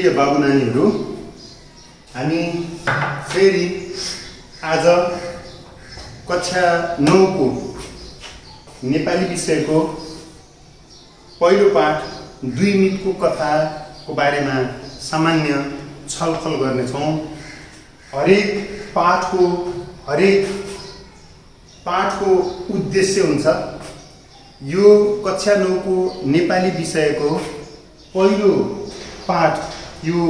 प्रिय बाबु नानीहरू, हामी फेरि आज कक्षा 9 को नेपाली विषयको पहिलो पाठ 2 मितको कथाको बारेमा सामान्य छलफल गर्नेछौँ। हरेक पाठको उद्देश्य हुन्छ। यो कक्षा 9 को नेपाली विषयको पहिलो पाठ यो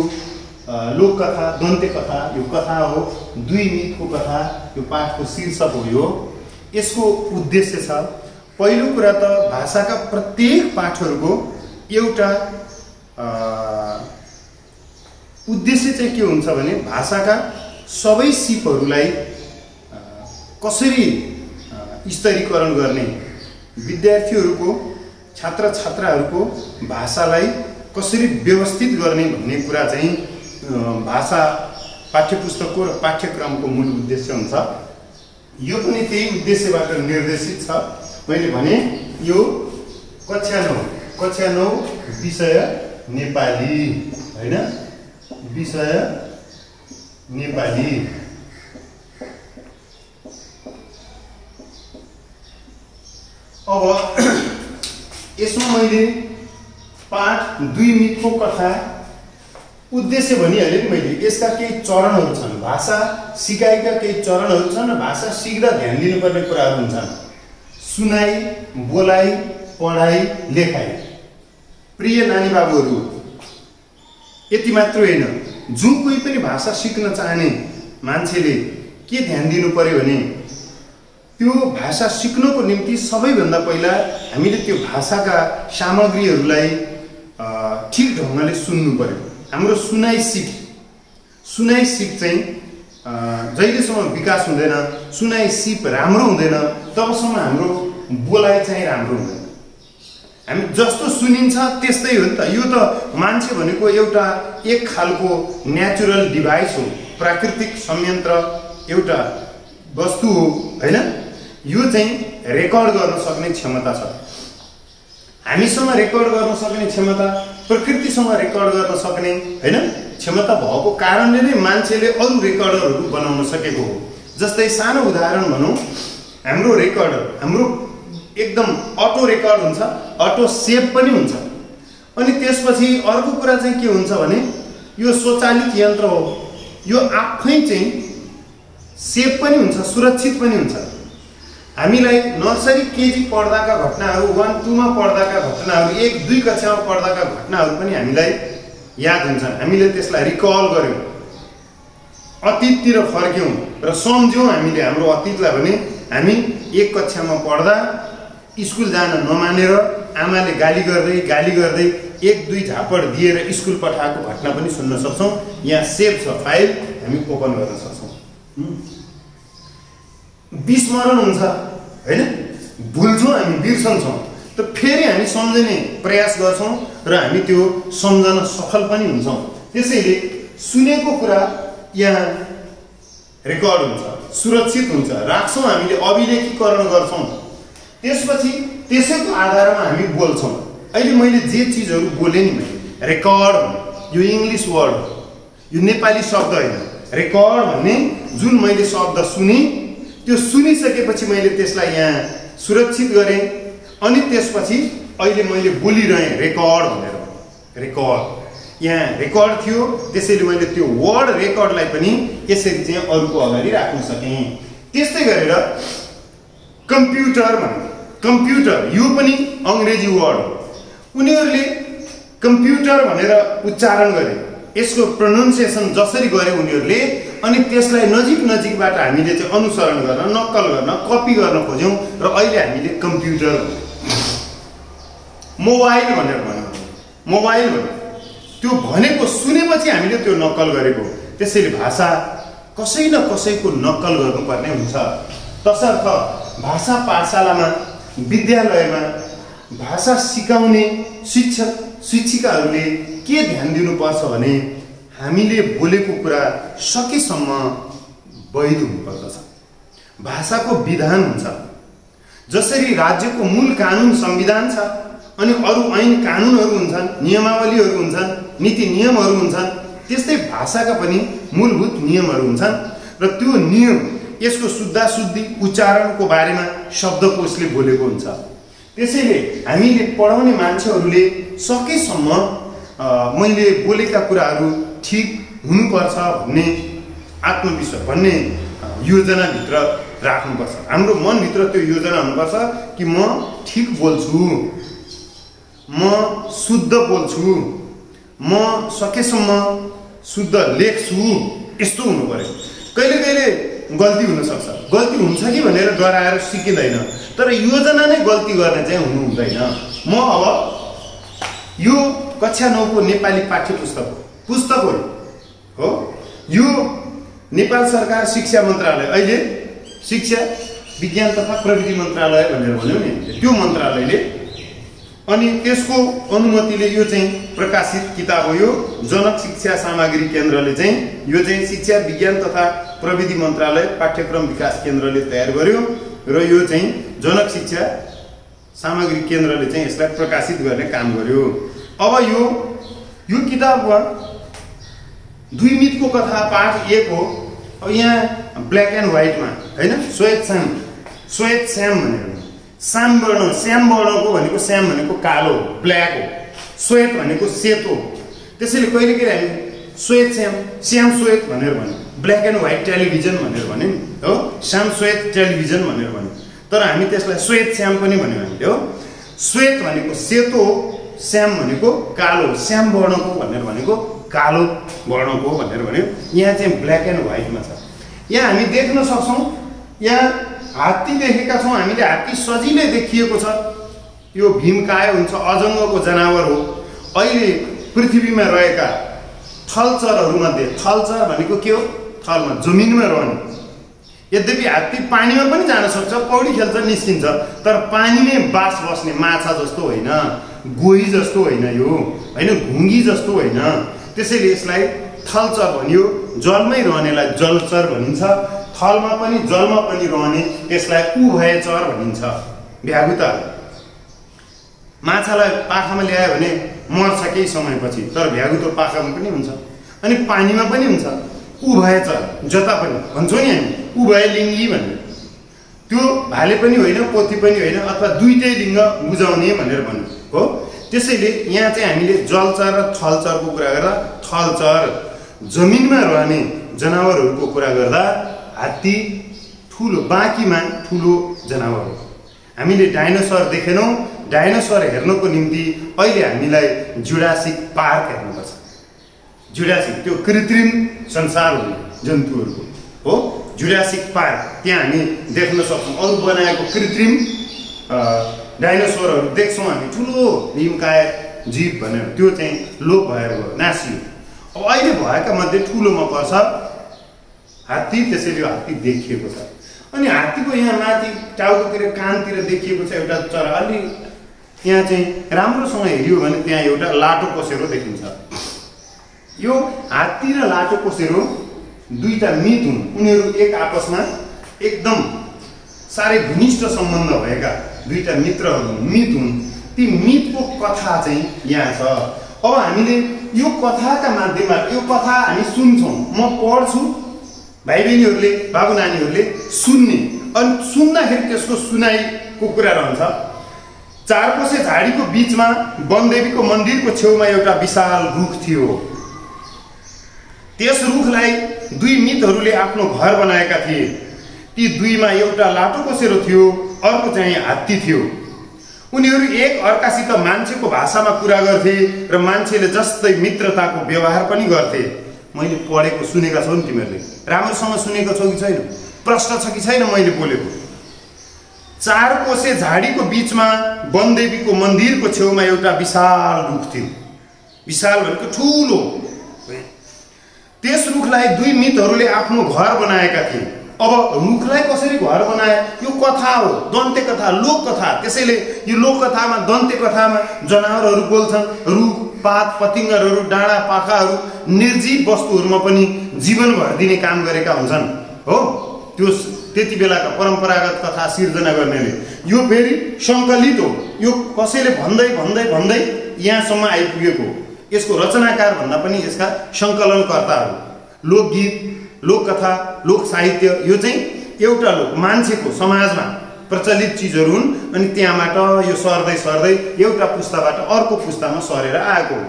लोककथा दन्ते कथा यो कथा हो। 2 मितको कथा यो पाठको शीर्षक हो। यो यसको उद्देश्य छ, पहिलो कुरा त भाषाका प्रत्येक पाठहरूको एउटा उद्देश्य चाहिँ के हुन्छ भने भाषाका सबै सिपहरूलाई कसरी स्तरीकरण गर्ने, विद्यार्थीहरूको छात्र छात्राहरूको भाषालाई कसरी व्यवस्थित गर्ने भन्ने कुरा चाहिँ भाषा पाठ्यपुस्तकको र पाठ्यक्रमको मूल उद्देश्य हुन्छ। यो पनि त्यही उद्देश्यबाट निर्देशित छ। मैले भने यो कक्षा 9 विषय नेपाली हैन, विषय नेपाली। अब यसमा मैले पाठ 2 मितको कथा उद्देश्य भनिहालेँ नि मैले। यसका केही चरणहरू छन्, भाषा सिकाइका केही चरणहरू छन् र भाषा सिक्दा ध्यान दिनुपर्ने कुराहरू हुन्छन्। सुनाइ, बोलाइ, पढाइ, लेखाइ। प्रिय नानी बाबुहरू, यति मात्र होइन, जुन कोही पनि भाषा सिक्न चाहने मान्छेले के ध्यान दिनु पर्यो भने त्यो भाषा सिक्नको निम्ति सबैभन्दा पहिला हामीले त्यो भाषाका सामग्रीहरूलाई ठिक ढङ्गले सुन्नु पर्यो। हाम्रो सुनाइ सिप चाहिँ जहिलेसम्म विकास हुँदैन, सुनाइ सिप राम्रो हुँदैन, तबसम्म हाम्रो बोलाइ चाहिँ राम्रो हुँदैन। हामी जस्तो सुनिन्छ त्यस्तै हो नि त। यो त मान्छे भनेको एउटा एक खालको नेचुरल डिभाइस हो, प्राकृतिक संयन्त्र, एउटा वस्तु हो हैन। यो चाहिँ रेकर्ड गर्न सक्ने क्षमता छ। हामीसँग रेकर्ड गर्न सक्ने क्षमता, प्रकृतिसँग रेकर्ड गर्न सक्ने हैन क्षमता भएको कारणले नै मान्छेले अरू रेकर्डरहरू बनाउन सकेको हो। जस्तै सानो उदाहरण भनौँ, हाम्रो रेकर्डर, हाम्रो एकदम अटो रेकर्ड हुन्छ, अटो सेभ पनि हुन्छ। अनि त्यसपछि अर्को कुरा चाहिँ के हुन्छ भने यो स्वचालित यन्त्र हो। यो आफै चाहिँ सेभ पनि हुन्छ, सुरक्षित पनि हुन्छ। हामीलाई नर्सरी केजी पढ्दाका घटनाहरू, 1, 2 मा पढ्दाका घटनाहरू, 1, 2 कक्षामा पढ्दाका घटनाहरू पनि हामीलाई याद हुन्छन्। हामीले त्यसलाई रिकल गर्यौँ, अतीततिर फर्क्यौँ र सम्झ्यौँ हामीले हाम्रो अतीतलाई। भने हामी 1 कक्षामा पढ्दा स्कुल जान नमानेर आमाले गाली गर्दै 1-2 झापड दिएर स्कुल पठाएको घटना पनि सुन्न सक्छौँ। यहाँ सेभ छ, फाइल हामी ओपन गर्न सक्छौँ। विस्मरण हुन्छ हैन, भुल्छौँ, हामी बिर्सन्छौँ, त फेरि हामी सम्झने प्रयास गर्छौँ र हामी त्यो सम्झन सफल पनि हुन्छौँ। त्यसैले सुनेको कुरा यहाँ रेकर्ड हुन्छ, सुरक्षित हुन्छ, राख्छौँ, हामीले अभिलेखीकरण गर्छौँ। त्यसपछि त्यसैको आधारमा हामी बोल्छौँ। अहिले मैले जे चिजहरू बोलेँ नि, मैले रेकर्ड, यो इङ्ग्लिस वर्ड हो, यो नेपाली शब्द होइन। रेकर्ड भन्ने जुन मैले शब्द सुने, त्यो सुनिसकेपछि मैले त्यसलाई यहाँ सुरक्षित गरेँ। अनि त्यसपछि अहिले मैले बोलिरहेँ रेकर्ड भनेर, रेकर्ड यहाँ रेकर्ड थियो। त्यसैले मैले त्यो वर्ड रेकर्डलाई पनि यसरी चाहिँ अरूको अगाडि राख्न सकेँ। त्यस्तै गरेर कम्प्युटर भन्ने, कम्प्युटर यो पनि अङ्ग्रेजी वर्ड हो। उनीहरूले कम्प्युटर भनेर उच्चारण गरे, यसको प्रोनाउन्सिएसन जसरी गरे उनीहरूले, अनि त्यसलाई नजिकबाट हामीले चाहिँ अनुसरण गर्न, नक्कल गर्न, कपी गर्न खोज्यौँ र अहिले हामीले कम्प्युटर, मोबाइल भनेर भन्यौँ। मोबाइल भन्यो, त्यो भनेको सुनेपछि हामीले त्यो नक्कल गरेको। त्यसैले भाषा कसै न कसैको नक्कल गर्नुपर्ने हुन्छ। तसर्थ भाषा पाठशालामा, विद्यालयमा भाषा सिकाउने शिक्षिकाहरूले के ध्यान दिनुपर्छ भने हामीले बोलेको कुरा सकेसम्म वैध हुनुपर्दछ। भाषाको विधान हुन्छ, जसरी राज्यको मूल कानुन संविधान छ अनि अरू ऐन कानुनहरू हुन्छन्, नियमावलीहरू हुन्छन्, नीति नियमहरू हुन्छन्, त्यस्तै भाषाका पनि मूलभूत नियमहरू हुन्छन् र त्यो नियम यसको शुद्धाशुद्धि उच्चारणको बारेमा शब्दकोशले बोलेको हुन्छ। त्यसैले हामीले पढाउने मान्छेहरूले सकेसम्म मैले बोलेका कुराहरू ठिक हुनुपर्छ भन्ने आत्मविश्वास भन्ने योजनाभित्र राख्नुपर्छ। हाम्रो मनभित्र त्यो योजना हुनुपर्छ कि म ठिक बोल्छु, म शुद्ध बोल्छु, म सकेसम्म शुद्ध लेख्छु, यस्तो हुनु पर्यो। कहिले कहिले गल्ती हुनसक्छ, गल्ती हुन्छ कि भनेर डराएर सिकिँदैन, तर योजना नै गल्ती गर्ने चाहिँ हुनु हुँदैन। म अब यो कक्षा 9 को नेपाली पाठ्य पुस्तक हो, यो नेपाल सरकार शिक्षा मन्त्रालय, अहिले शिक्षा विज्ञान तथा प्रविधि मन्त्रालय भनेर भन्यो नि, त्यो मन्त्रालयले अनि त्यसको अनुमतिले यो चाहिँ प्रकाशित किताब हो। यो जनक शिक्षा सामग्री केन्द्रले चाहिँ यो चाहिँ शिक्षा विज्ञान तथा प्रविधि मन्त्रालय पाठ्यक्रम विकास केन्द्रले तयार गर्यो र यो चाहिँ जनक शिक्षा सामग्री केन्द्रले चाहिँ यसलाई प्रकाशित गर्ने काम गर्यो। अब यो किताबमा 2 मितको कथा पाठ 1 हो। अब यहाँ ब्ल्याक एन्ड व्हाइटमा हैन, श्वेत श्याम भनेर श्याम वर्णको भनेको श्याम भनेको कालो ब्ल्याक हो, श्वेत भनेको सेतो। त्यसैले कहिले कहिले हामी श्वेत श्याम श्वेत भनेर भन्यो, ब्ल्याक एन्ड व्हाइट टेलिभिजन भनेर भन्यो नि हो, श्याम श्वेत टेलिभिजन भनेर भन्यो, तर हामी त्यसलाई श्वेत श्याम पनि भन्यो हामीले हो। श्वेत भनेको सेतो, श्याम भनेको कालो, श्याम वर्णको भनेर भनेको कालो वर्णको भनेर भन्यो। यहाँ चाहिँ ब्ल्याक एन्ड व्हाइटमा छ। यहाँ हामी देख्न सक्छौँ, यहाँ हात्ती देखेका छौँ हामीले, हात्ती सजिलै देखिएको छ। यो भीमकाय हुन्छ, अजङ्गको जनावर हो। अहिले पृथ्वीमा रहेका थलचरहरूमध्ये, थलचर भनेको के हो? थलमा जमिनमा रहने। यद्यपि हात्ती पानीमा पनि जान सक्छ, पौडी खेल्छ, निस्किन्छ, तर पानीमै बास बस्ने माछा जस्तो होइन, गोही जस्तो होइन, यो होइन घुङ्गी जस्तो होइन। त्यसैले यसलाई थलचर भनियो। जलमै रहनेलाई जलचर भनिन्छ, थलमा पनि जलमा पनि रहने त्यसलाई उभयचर भनिन्छ। भ्यागुता माछालाई पाखामा ल्यायो भने मर्छ केही समयपछि, तर भ्यागुतो पाखामा पनि हुन्छ अनि पानीमा पनि हुन्छ। उभयचर जता पनि भन्छौँ नि हामी, उभयलिङ्गी भन्ने, त्यो भाले पनि होइन, पोथी पनि होइन, अथवा दुईटै लिङ्ग बुझाउने भनेर भन्नु हो। त्यसैले यहाँ चाहिँ हामीले जलचर र थलचरको कुरा गर्दा, थलचर जमिनमा रहने जनावरहरूको कुरा गर्दा हात्ती ठुलो, बाँकीमा ठुलो जनावर हो। हामीले डाइनोसर देखेनौँ। डाइनोसर हेर्नको निम्ति अहिले हामीलाई जुरासिक पार्क हेर्नुपर्छ। जुरासिक त्यो कृत्रिम संसार हुने जन्तुहरूको हो, जुरासिक पार्क, त्यहाँ हामी देख्न सक्छौँ। अरू बनाएको कृत्रिम डाइनोसरहरू देख्छौँ हामी, ठुलो भीमकाय जीव भनेर, त्यो चाहिँ लोप भएर गयो, नासियो। अब अहिले भएका मध्ये ठुलोमा पर्छ हात्ती। त्यसैले हात्ती देखिएको छ। अनि हात्तीको यहाँ माथि टाउकोतिर कानतिर देखिएको छ एउटा चरा। अलि यहाँ चाहिँ राम्रोसँग हेऱ्यो भने त्यहाँ एउटा लाटोकोसेरो देखिन्छ। यो हात्ती र लाटोकोसेरो दुईटा मित हुन्। उनीहरू एक आपसमा एकदम साह्रै घनिष्ठ सम्बन्ध भएका दुईटा मित्रहरू मित हुन्। ती मितको कथा चाहिँ यहाँ छ। अब हामीले यो कथाका माध्यमबाट यो कथा हामी सुन्छौँ, म पढ्छु, भाइ बहिनीहरूले बाबु नानीहरूले सुन्ने, अनि सुन्दाखेरि त्यसको सुनाइको कुरा रहन्छ। चारकोसे झाडीको बीचमा वनदेवीको मन्दिरको छेउमा एउटा विशाल रुख थियो। त्यस रुखलाई 2 मितहरूले आफ्नो घर बनाएका थिए। ती 2मा एउटा लाटोकोसेरो थियो, अर्को चाहिँ हात्ती थियो। उनीहरू एक अर्कासित मान्छेको भाषामा कुरा गर्थे र मान्छेले जस्तै मित्रताको व्यवहार पनि गर्थे। मैले पढेको सुनेका छौ नि, तिमीहरूले राम्रोसँग सुनेको छौ कि छैन? प्रश्न छ कि छैन मैले बोलेको? चारकोसे झाडीको बीचमा वनदेवीको मन्दिरको छेउमा एउटा विशाल रुख थियो। विशाल भनेको ठुलो। त्यस रुखलाई 2 मितहरूले आफ्नो घर बनाएका थिए। अब रुखलाई कसरी घर बनाए? यो कथा हो, दन्ते कथा, लोक कथा। त्यसैले यो लोक कथामा, दन्ते कथामा जनावरहरू बोल्छन्, रुख पात पतिङ्गरहरू, डाँडा पाखाहरू, निर्जीव वस्तुहरूमा पनि जीवन भर दिने काम गरेका हुन्छन् हो। त्यो त्यति बेलाका परम्परागत कथा सिर्जना गर्नेले। यो फेरि सङ्कलित हो, यो कसैले भन्दै भन्दै भन्दै यहाँसम्म आइपुगेको। यसको रचनाकार भन्दा पनि यसका संकलनकर्ताहरू, लोकगीत, लोककथा, लोक साहित्य यो चाहिँ एउटा लोक मान्छेको समाजमा प्रचलित चीजहरू हुन् अनि त्यहाँबाट यो सर्दै सर्दै एउटा पुस्ताबाट अर्को पुस्तामा सरेर आएको हो।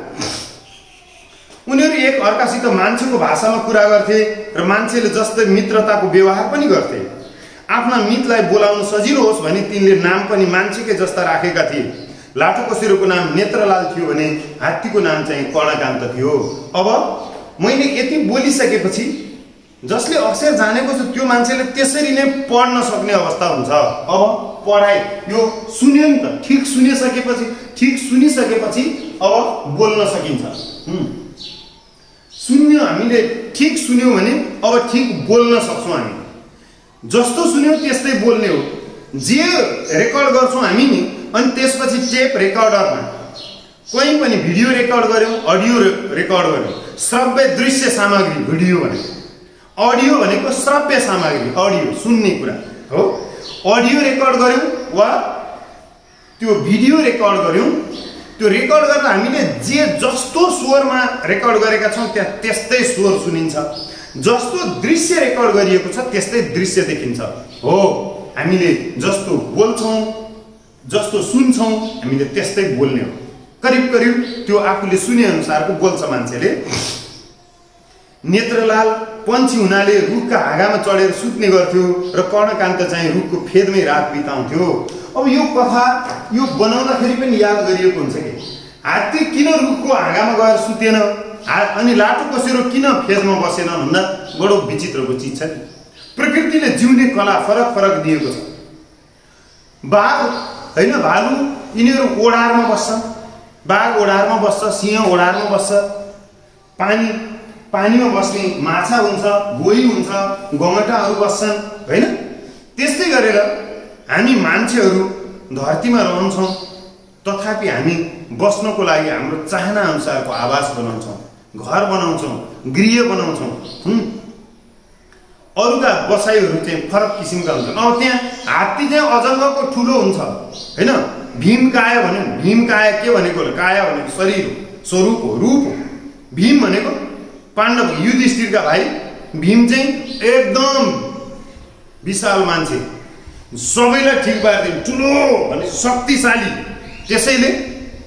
उनीहरू एक अर्कासित मान्छेको भाषामा कुरा गर्थे र मान्छेले जस्तै मित्रताको व्यवहार पनि गर्थे। आफ्ना मितलाई बोलाउन सजिलो होस् भनी तिनले नाम पनि मान्छेकै जस्ता राखेका थिए। लाटोकोसेरोको नाम नेत्रलाल थियो भने हात्तीको नाम चाहिँ कर्णकान्त थियो। अब मैले यति बोलिसकेपछि जसले अक्षर जानेको छ त्यो मान्छेले त्यसरी नै पढ्न सक्ने अवस्था हुन्छ। अब पढाइ यो सुन्यो नि त, ठिक सुनिसकेपछि अब बोल्न सकिन्छ। सुन्यो, हामीले ठिक सुन्यौँ भने अब ठिक बोल्न सक्छौँ। हामी जस्तो सुन्यौँ त्यस्तै बोल्ने हो। जे रेकर्ड गर्छौँ हामी नि, अनि त्यसपछि टेप रेकर्डरमा कहीँ पनि भिडियो रेकर्ड गर्यौँ, अडियो रेकर्ड गर्यौँ। श्रव्य दृश्य सामग्री भिडियो भनेको, अडियो भनेको श्रव्य सामग्री, अडियो सुन्ने कुरा हो। अडियो रेकर्ड गर्यौँ वा त्यो भिडियो रेकर्ड गर्यौँ, त्यो रेकर्ड गर्दा हामीले जे जस्तो स्वरमा रेकर्ड गरेका छौँ त्यस्तै स्वर सुनिन्छ। जस्तो दृश्य रेकर्ड गरिएको छ त्यस्तै दृश्य देखिन्छ। हो, हामीले जस्तो बोल्छौँ, जस्तो सुन्छौँ, हामीले त्यस्तै बोल्ने हो। करिब करिब त्यो आफूले सुने अनुसारको बोल्छ मान्छेले। नेत्रलाल पन्छी हुनाले रुखका हाँगामा चढेर सुत्ने गर्थ्यो र कर्णकान्त चाहिँ रुखको फेदमै रात बिताउँथ्यो। अब यो कथा यो बनाउँदाखेरि पनि याद गरिएको हुन्छ कि हात्ती किन रुखको हाँगामा गएर सुतेन अनि लाटोकोसेरो किन फेदमा बसेन भन्दा बडो विचित्रको चिज छ। प्रकृतिले जिउने कला फरक फरक दिएको छ। बाघ होइन, भालु यिनीहरू ओडारमा बस्छन्। बाघ ओडारमा बस्छ, सिंह ओडारमा बस्छ। पानीमा बस्ने माछा हुन्छ, गोही हुन्छ, गमटाहरू बस्छन् होइन। त्यस्तै गरेर हामी मान्छेहरू धरतीमा रहन्छौँ, तथापि हामी बस्नको लागि हाम्रो चाहना अनुसारको आवास बनाउँछौँ, घर बनाउँछौँ, गृह बनाउँछौँ। अरूका बसाइहरू चाहिँ फरक किसिमका हुन्छन्। अब त्यहाँ हात्ती चाहिँ अजङ्गको ठुलो हुन्छ होइन। भीमकाय भन्यो, भीमकाय के भनेको? काया भनेको शरीर हो, स्वरूप हो, रूप हो। भीम भनेको पाण्डव युधिष्ठिरका भाइ भीम चाहिँ एकदम विशाल मान्छे, सबैलाई ठिक पार्दिने ठुलो भने शक्तिशाली। त्यसैले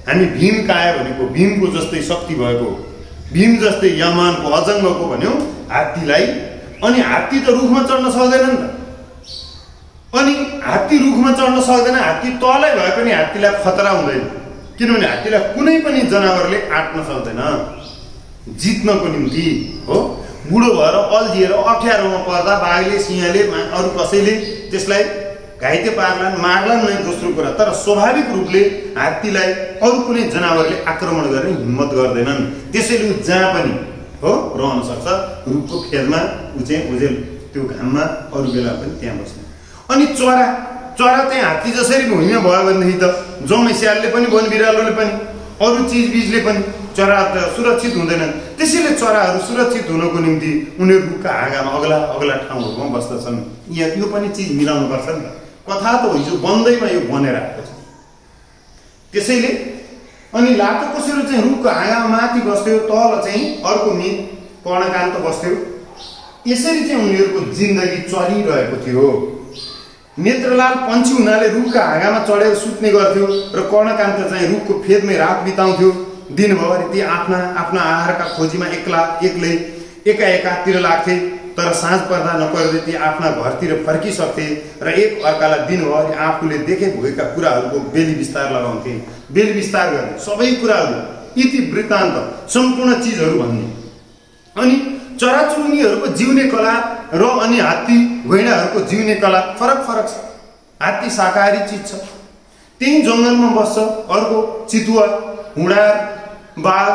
हामी भीमकाय भनेको भीमको जस्तै शक्ति भएको, भीम जस्तै यमानको अजङ्गको भन्यो हात्तीलाई। अनि हात्ती त रुखमा चढ्न सक्दैन नि त। अनि हात्ती रुखमा चढ्न सक्दैन, हात्ती तलै भए पनि हात्तीलाई खतरा हुँदैन, किनभने हात्तीलाई कुनै पनि जनावरले आँट्न सक्दैन जित्नको निम्ति हो। बुढो भएर अल्झिएर अप्ठ्यारोमा पर्दा बाघले, सिंहले, अरू कसैले त्यसलाई घाइते पार्लान्, मार्लान् नै दोस्रो कुरा। तर स्वाभाविक रूपले हात्तीलाई अरू कुनै जनावरले आक्रमण गर्ने हिम्मत गर्दैनन्। त्यसैले जहाँ पनि हो रहन सक्छ, रुखको फेदमा ऊ चाहिँ ओझेल त्यो घाममा, अरू बेला पनि त्यहाँ बस्ने। अनि चरा चाहिँ हात्ती जसरी भुइँमा भयो भनेदेखि त जम्मै स्यालले पनि, वन बिरालोले पनि, अरू चिजबिजले पनि चरा त सुरक्षित हुँदैनन्। त्यसैले चराहरू सुरक्षित हुनको निम्ति उनीहरू रुखका हाँगामा अग्ला अग्ला ठाउँहरूमा बस्दछन्। यो पनि चिज मिलाउनु पर्छ नि त। कथा त हिजो बन्दैमा यो बनेर आएको छ। त्यसैले अनि लाटोकोसेरो चाहिँ रुखको हाँगामा माथि बस्थ्यो, तल चाहिँ अर्को मित कर्णकान्त बस्थ्यो। यसरी चाहिँ उनीहरूको जिन्दगी चलिरहेको थियो। नेत्रलाल पन्छी हुनाले रुखका हाँगामा चढेर सुत्ने गर्थ्यो र कर्णकान्त चाहिँ रुखको फेदमै रात बिताउँथ्यो। दिनभरि ती आफ्ना आफ्ना आहारका खोजीमा एक्लै एकातिर लाग्थे। तर साँझ पर्दा नपर्दै ती आफ्ना घरतिर फर्किसक्थे र एक अर्कालाई दिनभरि आफूले देखे भएका कुराहरूको बेली विस्तार लगाउँथे। बेली विस्तार गर्ने सबै कुराहरू, इति वृत्तान्त, सम्पूर्ण चिजहरू भन्ने। अनि चराचुरुङ्गीहरूको जिउने कला र अनि हात्ती घोइडाहरूको जिउने कला फरक फरक छ। हात्ती शाकाहारी चिज छ, त्यही जङ्गलमा बस्छ। अर्को चितुवा, हुँडार, बाघ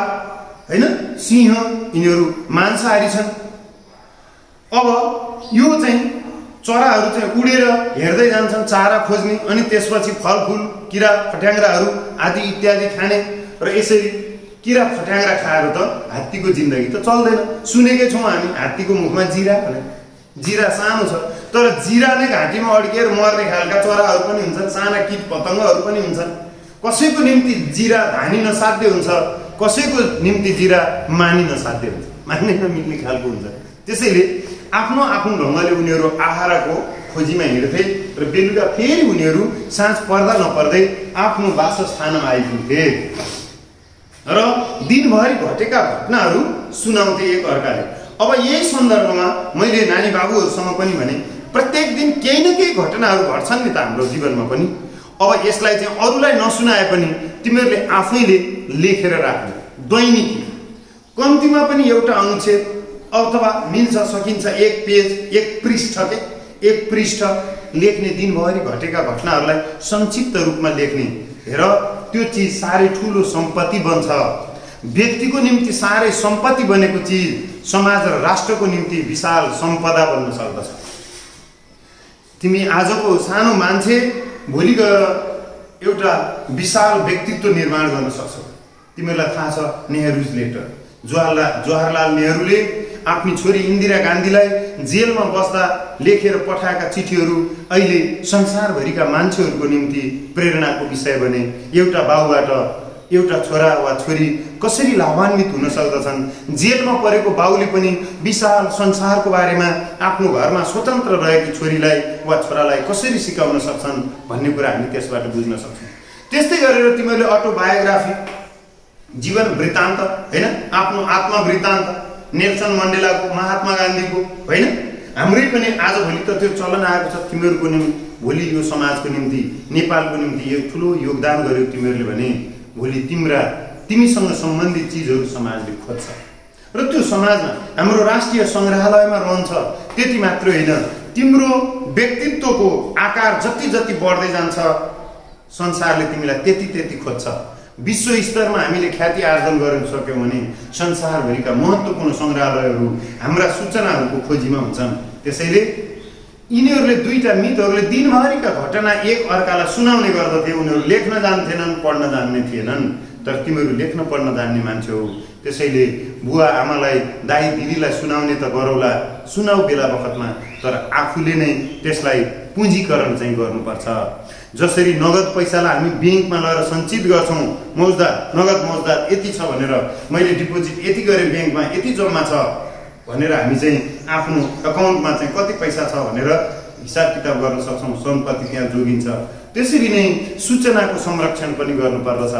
होइन, सिंह यिनीहरू मांसाहारी छन्। अब यो चाहिँ चराहरू चाहिँ उडेर हेर्दै जान्छन् चारा खोज्ने, अनि त्यसपछि फलफुल, किरा फट्याङ्ग्राहरू आदि इत्यादि खाने। र यसरी किरा फट्याङ्ग्रा खाएर त हात्तीको जिन्दगी त चल्दैन। सुनेकै छौँ हामी हात्तीको मुखमा जिरा भने। जिरा सानो छ, तर जिरा नै घाँटीमा अड्किएर मर्ने खालका चराहरू पनि हुन्छन्, साना किट पतङ्गहरू पनि हुन्छन्। कसैको निम्ति जिरा धानिन साध्य हुन्छ, कसैको निम्ति जिरा मानिन साध्य हुन्छ, मान्नै नमिल्ने खालको हुन्छ। त्यसैले आफ्नो आफ्नो ढङ्गले उनीहरू आहाराको खोजीमा हिँड्थे र बेलुका फेरि उनीहरू साँझ पर्दा नपर्दै आफ्नो वासस्थानमा आइपुग्थे र दिनभरि घटेका घटनाहरू सुनाउँथे एक अर्काले। अब यही सन्दर्भमा मैले नानी बाबुहरूसँग पनि भने प्रत्येक दिन केही न केही घटनाहरू घट्छन् नि त हाम्रो जीवनमा पनि। अब यसलाई चाहिँ अरूलाई नसुनाए पनि तिमीहरूले आफैले लेखेर राख्नु, दैनिकी कम्तीमा पनि एउटा अनुच्छेद अथवा मिल्छ सकिन्छ एक पेज, एक पृष्ठ लेख्ने, दिनभरि घटेका घटनाहरूलाई संक्षिप्त रूपमा लेख्ने। हेर त्यो चिज साह्रै ठुलो सम्पत्ति बन्छ। व्यक्तिको निम्ति साह्रै सम्पत्ति बनेको चिज समाज र राष्ट्रको निम्ति विशाल सम्पदा बन्न सक्दछ। तिमी आजको सानो मान्छे भोलि गएर एउटा विशाल व्यक्तित्व निर्माण गर्न सक्छौ। तिमीहरूलाई थाहा छ नेहरूज लेटर, जवाहरलाल नेहरूले आफ्नी छोरी इन्दिरा गान्धीलाई जेलमा बस्दा लेखेर पठाएका चिठीहरू अहिले संसारभरिका मान्छेहरूको निम्ति प्रेरणाको विषय बने। एउटा बाउबाट एउटा छोरा वा छोरी कसरी लाभान्वित हुन सक्दछन्, जेलमा परेको बाउले पनि विशाल संसारको बारेमा आफ्नो घरमा स्वतन्त्र रहेकी छोरीलाई वा छोरालाई कसरी सिकाउन सक्छन् भन्ने कुरा हामी त्यसबाट बुझ्न सक्छौँ। त्यस्तै गरेर तिमीहरूले अटोबायोग्राफी, जीवन वृत्तान्त हैन, आफ्नो आत्मवृत्तान्त, नेल्सन मण्डेलाको, महात्मा गान्धीको हैन, हाम्रै पनि आजभोलि त त्यो चलन आएको छ। तिमीहरूको निम्ति भोलि यो समाजको निम्ति, नेपालको निम्ति यो ठुलो योगदान गर्यो तिमीहरूले भने भोलि तिमीसँग सम्बन्धित चिजहरू समाजले खोज्छ र त्यो समाजमा हाम्रो राष्ट्रिय सङ्ग्रहालयमा रहन्छ। त्यति मात्र होइन, तिम्रो व्यक्तित्वको आकार जति जति बढ्दै जान्छ संसारले तिमीलाई त्यति खोज्छ। विश्व स्तरमा हामीले ख्याति आर्जन गर्न सक्यौँ भने संसारभरिका महत्त्वपूर्ण सङ्ग्रहालयहरू हाम्रा सूचनाहरूको खोजीमा हुन्छन्। त्यसैले यिनीहरूले दुईटा मितहरूले दिनभरिका घटना एक अर्कालाई सुनाउने गर्दथे। उनीहरू लेख्न जान्थेनन्, पढ्न जान्ने थिएनन्, तर तिमीहरू लेख्न पढ्न जान्ने मान्छे हो। त्यसैले बुवा आमालाई, दाइ दिदीलाई सुनाउने त गरौला, सुनाऊ बेला बखतमा, तर आफूले नै त्यसलाई पुँजीकरण चाहिँ गर्नुपर्छ। जसरी नगद पैसालाई हामी ब्याङ्कमा लगेर सञ्चित गर्छौँ, नगद मौजदात यति छ भनेर, मैले डिपोजिट यति गरेँ ब्याङ्कमा, यति जम्मा छ भनेर हामी चाहिँ आफ्नो अकाउन्टमा चाहिँ कति पैसा छ भनेर हिसाब किताब गर्न सक्छौँ, सम्पत्ति त्यहाँ जोगिन्छ। त्यसरी नै सूचनाको संरक्षण पनि गर्नुपर्दछ।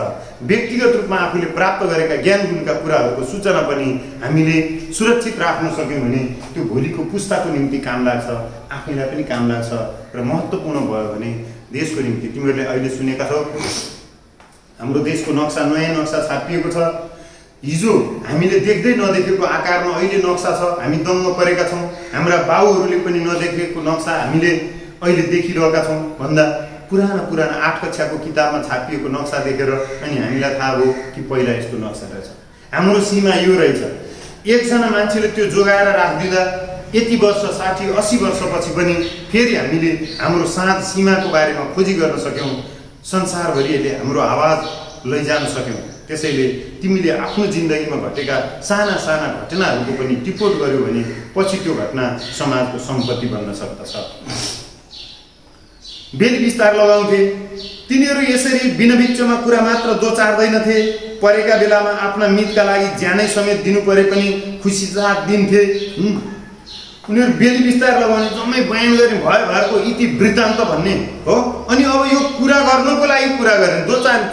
व्यक्तिगत रूपमा आफूले प्राप्त गरेका ज्ञान गुणका कुराहरूको सूचना पनि हामीले सुरक्षित राख्न सक्यौँ भने त्यो भोलिको पुस्ताको निम्ति काम लाग्छ, आफैलाई पनि काम लाग्छ र महत्त्वपूर्ण भयो भने देशको निम्ति। तिमीहरूले अहिले सुनेका छौ हाम्रो देशको नक्सा, नयाँ नक्सा छापिएको छ। हिजो हामीले देख्दै नदेखेको आकारमा अहिले नक्सा छ, हामी दङ्ग परेका छौँ। हाम्रा बाउहरूले पनि नदेखेको नक्सा हामीले अहिले देखिरहेका छौँ भन्दा पुराना 8 कक्षाको किताबमा छापिएको नक्सा देखेर अनि हामीलाई थाहा भयो कि पहिला यस्तो नक्सा रहेछ, हाम्रो सीमा यो रहेछ। एकजना मान्छेले त्यो जोगाएर राखिदिँदा यति वर्ष 60-80 वर्षपछि पनि फेरि हामीले हाम्रो साथ सीमाको बारेमा खोजी गर्न सक्यौँ, संसारभरिले हाम्रो आवाज लैजान सक्यौँ। त्यसैले तिमीले आफ्नो जिन्दगीमा घटेका साना घटनाहरूको पनि टिपोट गर्यो भने पछि त्यो घटना समाजको सम्पत्ति बन्न सक्दछ। बेली विस्तार लगाउँथे। तिनीहरू यसरी बिनबिच्चमा कुरा मात्र दोचार्दैनथे, परेका बेलामा आफ्ना मितका लागि ज्यानै समेत दिनु परे पनि खुसी साथ दिन्थे। उनीहरू बेली विस्तार लगाउने जम्मै बयान गर्ने भयको इति वृत्तान्त भन्ने हो। अनि अब यो कुरा गर्नको लागि कुरा गर्ने,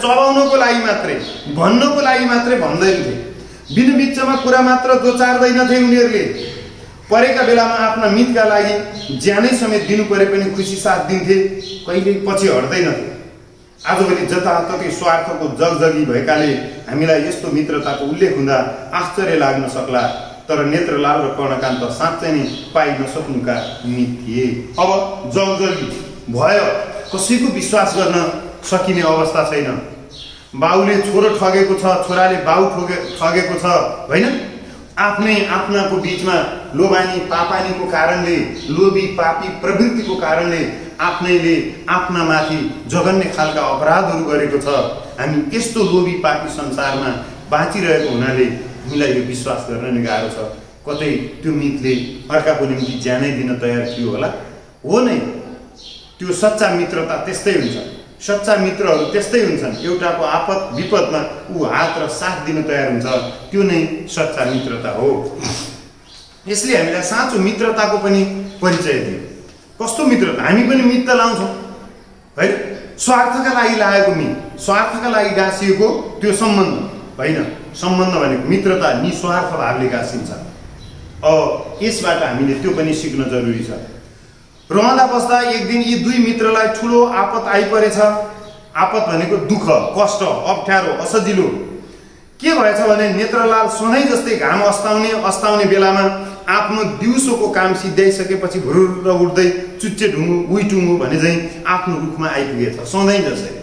चलाउनको लागि मात्रै, भन्नको लागि मात्रै भन्दैनथे। बिनबिच्चमा कुरा मात्र दोचार्दैनथे। उनीहरूले परेका बेलामा आफ्ना मितका लागि ज्यानै समेत दिनु परे पनि खुसी साथ दिन्थे, कहिल्यै पछि हट्दैनथे। आजभोलि जताततै स्वार्थको जगजगी भएकाले हामीलाई यस्तो मित्रताको उल्लेख हुँदा आश्चर्य लाग्न सक्ला, तर नेत्रलाल र कर्णकान्त साँच्चै नै पाइ नसक्नुका मित थिए। अब जगजगी भयो, कसैको विश्वास गर्न सकिने अवस्था छैन। बाउले छोरो ठगेको छ, छोराले बाउ ठगेको छ होइन। आफ्नाको बीचमा लोभानी पापानीको कारणले, लोभी पापी प्रवृत्तिको कारणले आफ्नैले आफ्ना माथि जघन्य खालका अपराधहरू गरेको छ। हामी यस्तो लोभी पापी संसारमा बाँचिरहेको हुनाले हामीलाई यो विश्वास गर्न नै गाह्रो छ कतै त्यो मितले अर्काको निम्ति ज्यानै दिन तयार थियो होला। हो नै, त्यो सच्चा मित्रता त्यस्तै हुन्छ। सच्चा मित्रहरू त्यस्तै हुन्छन्, एउटाको आपद विपदमा ऊ हात र साथ दिन तयार हुन्छ, त्यो नै सच्चा मित्रता हो। यसले हामीलाई साँचो मित्रताको पनि परिचय दियो। कस्तो मित्रता? हामी पनि मित्र लाउँछौँ है, स्वार्थका लागि लागेको स्वार्थका लागि गाँसिएको त्यो सम्बन्ध होइन। सम्बन्ध भनेको मित्रता निस्वार्थ भावले गाँसिन्छ। यसबाट हामीले त्यो पनि सिक्न जरुरी छ। रहँदा बस्दा एक दिन यी दुई मित्रलाई ठुलो आपत आइपरेछ। आपत भनेको दुःख, कष्ट, अप्ठ्यारो, असजिलो। के भएछ भने नेत्रलाल सधैँ जस्तै घाम अस्ताउने बेलामा आफ्नो दिउँसोको काम सिद्ध्याइसकेपछि भुरुर उठ्दै चुच्चे ढुङ्गु उइटुङ्गु भने चाहिँ आफ्नो रुखमा आइपुगेछ। सधैँ जस्तै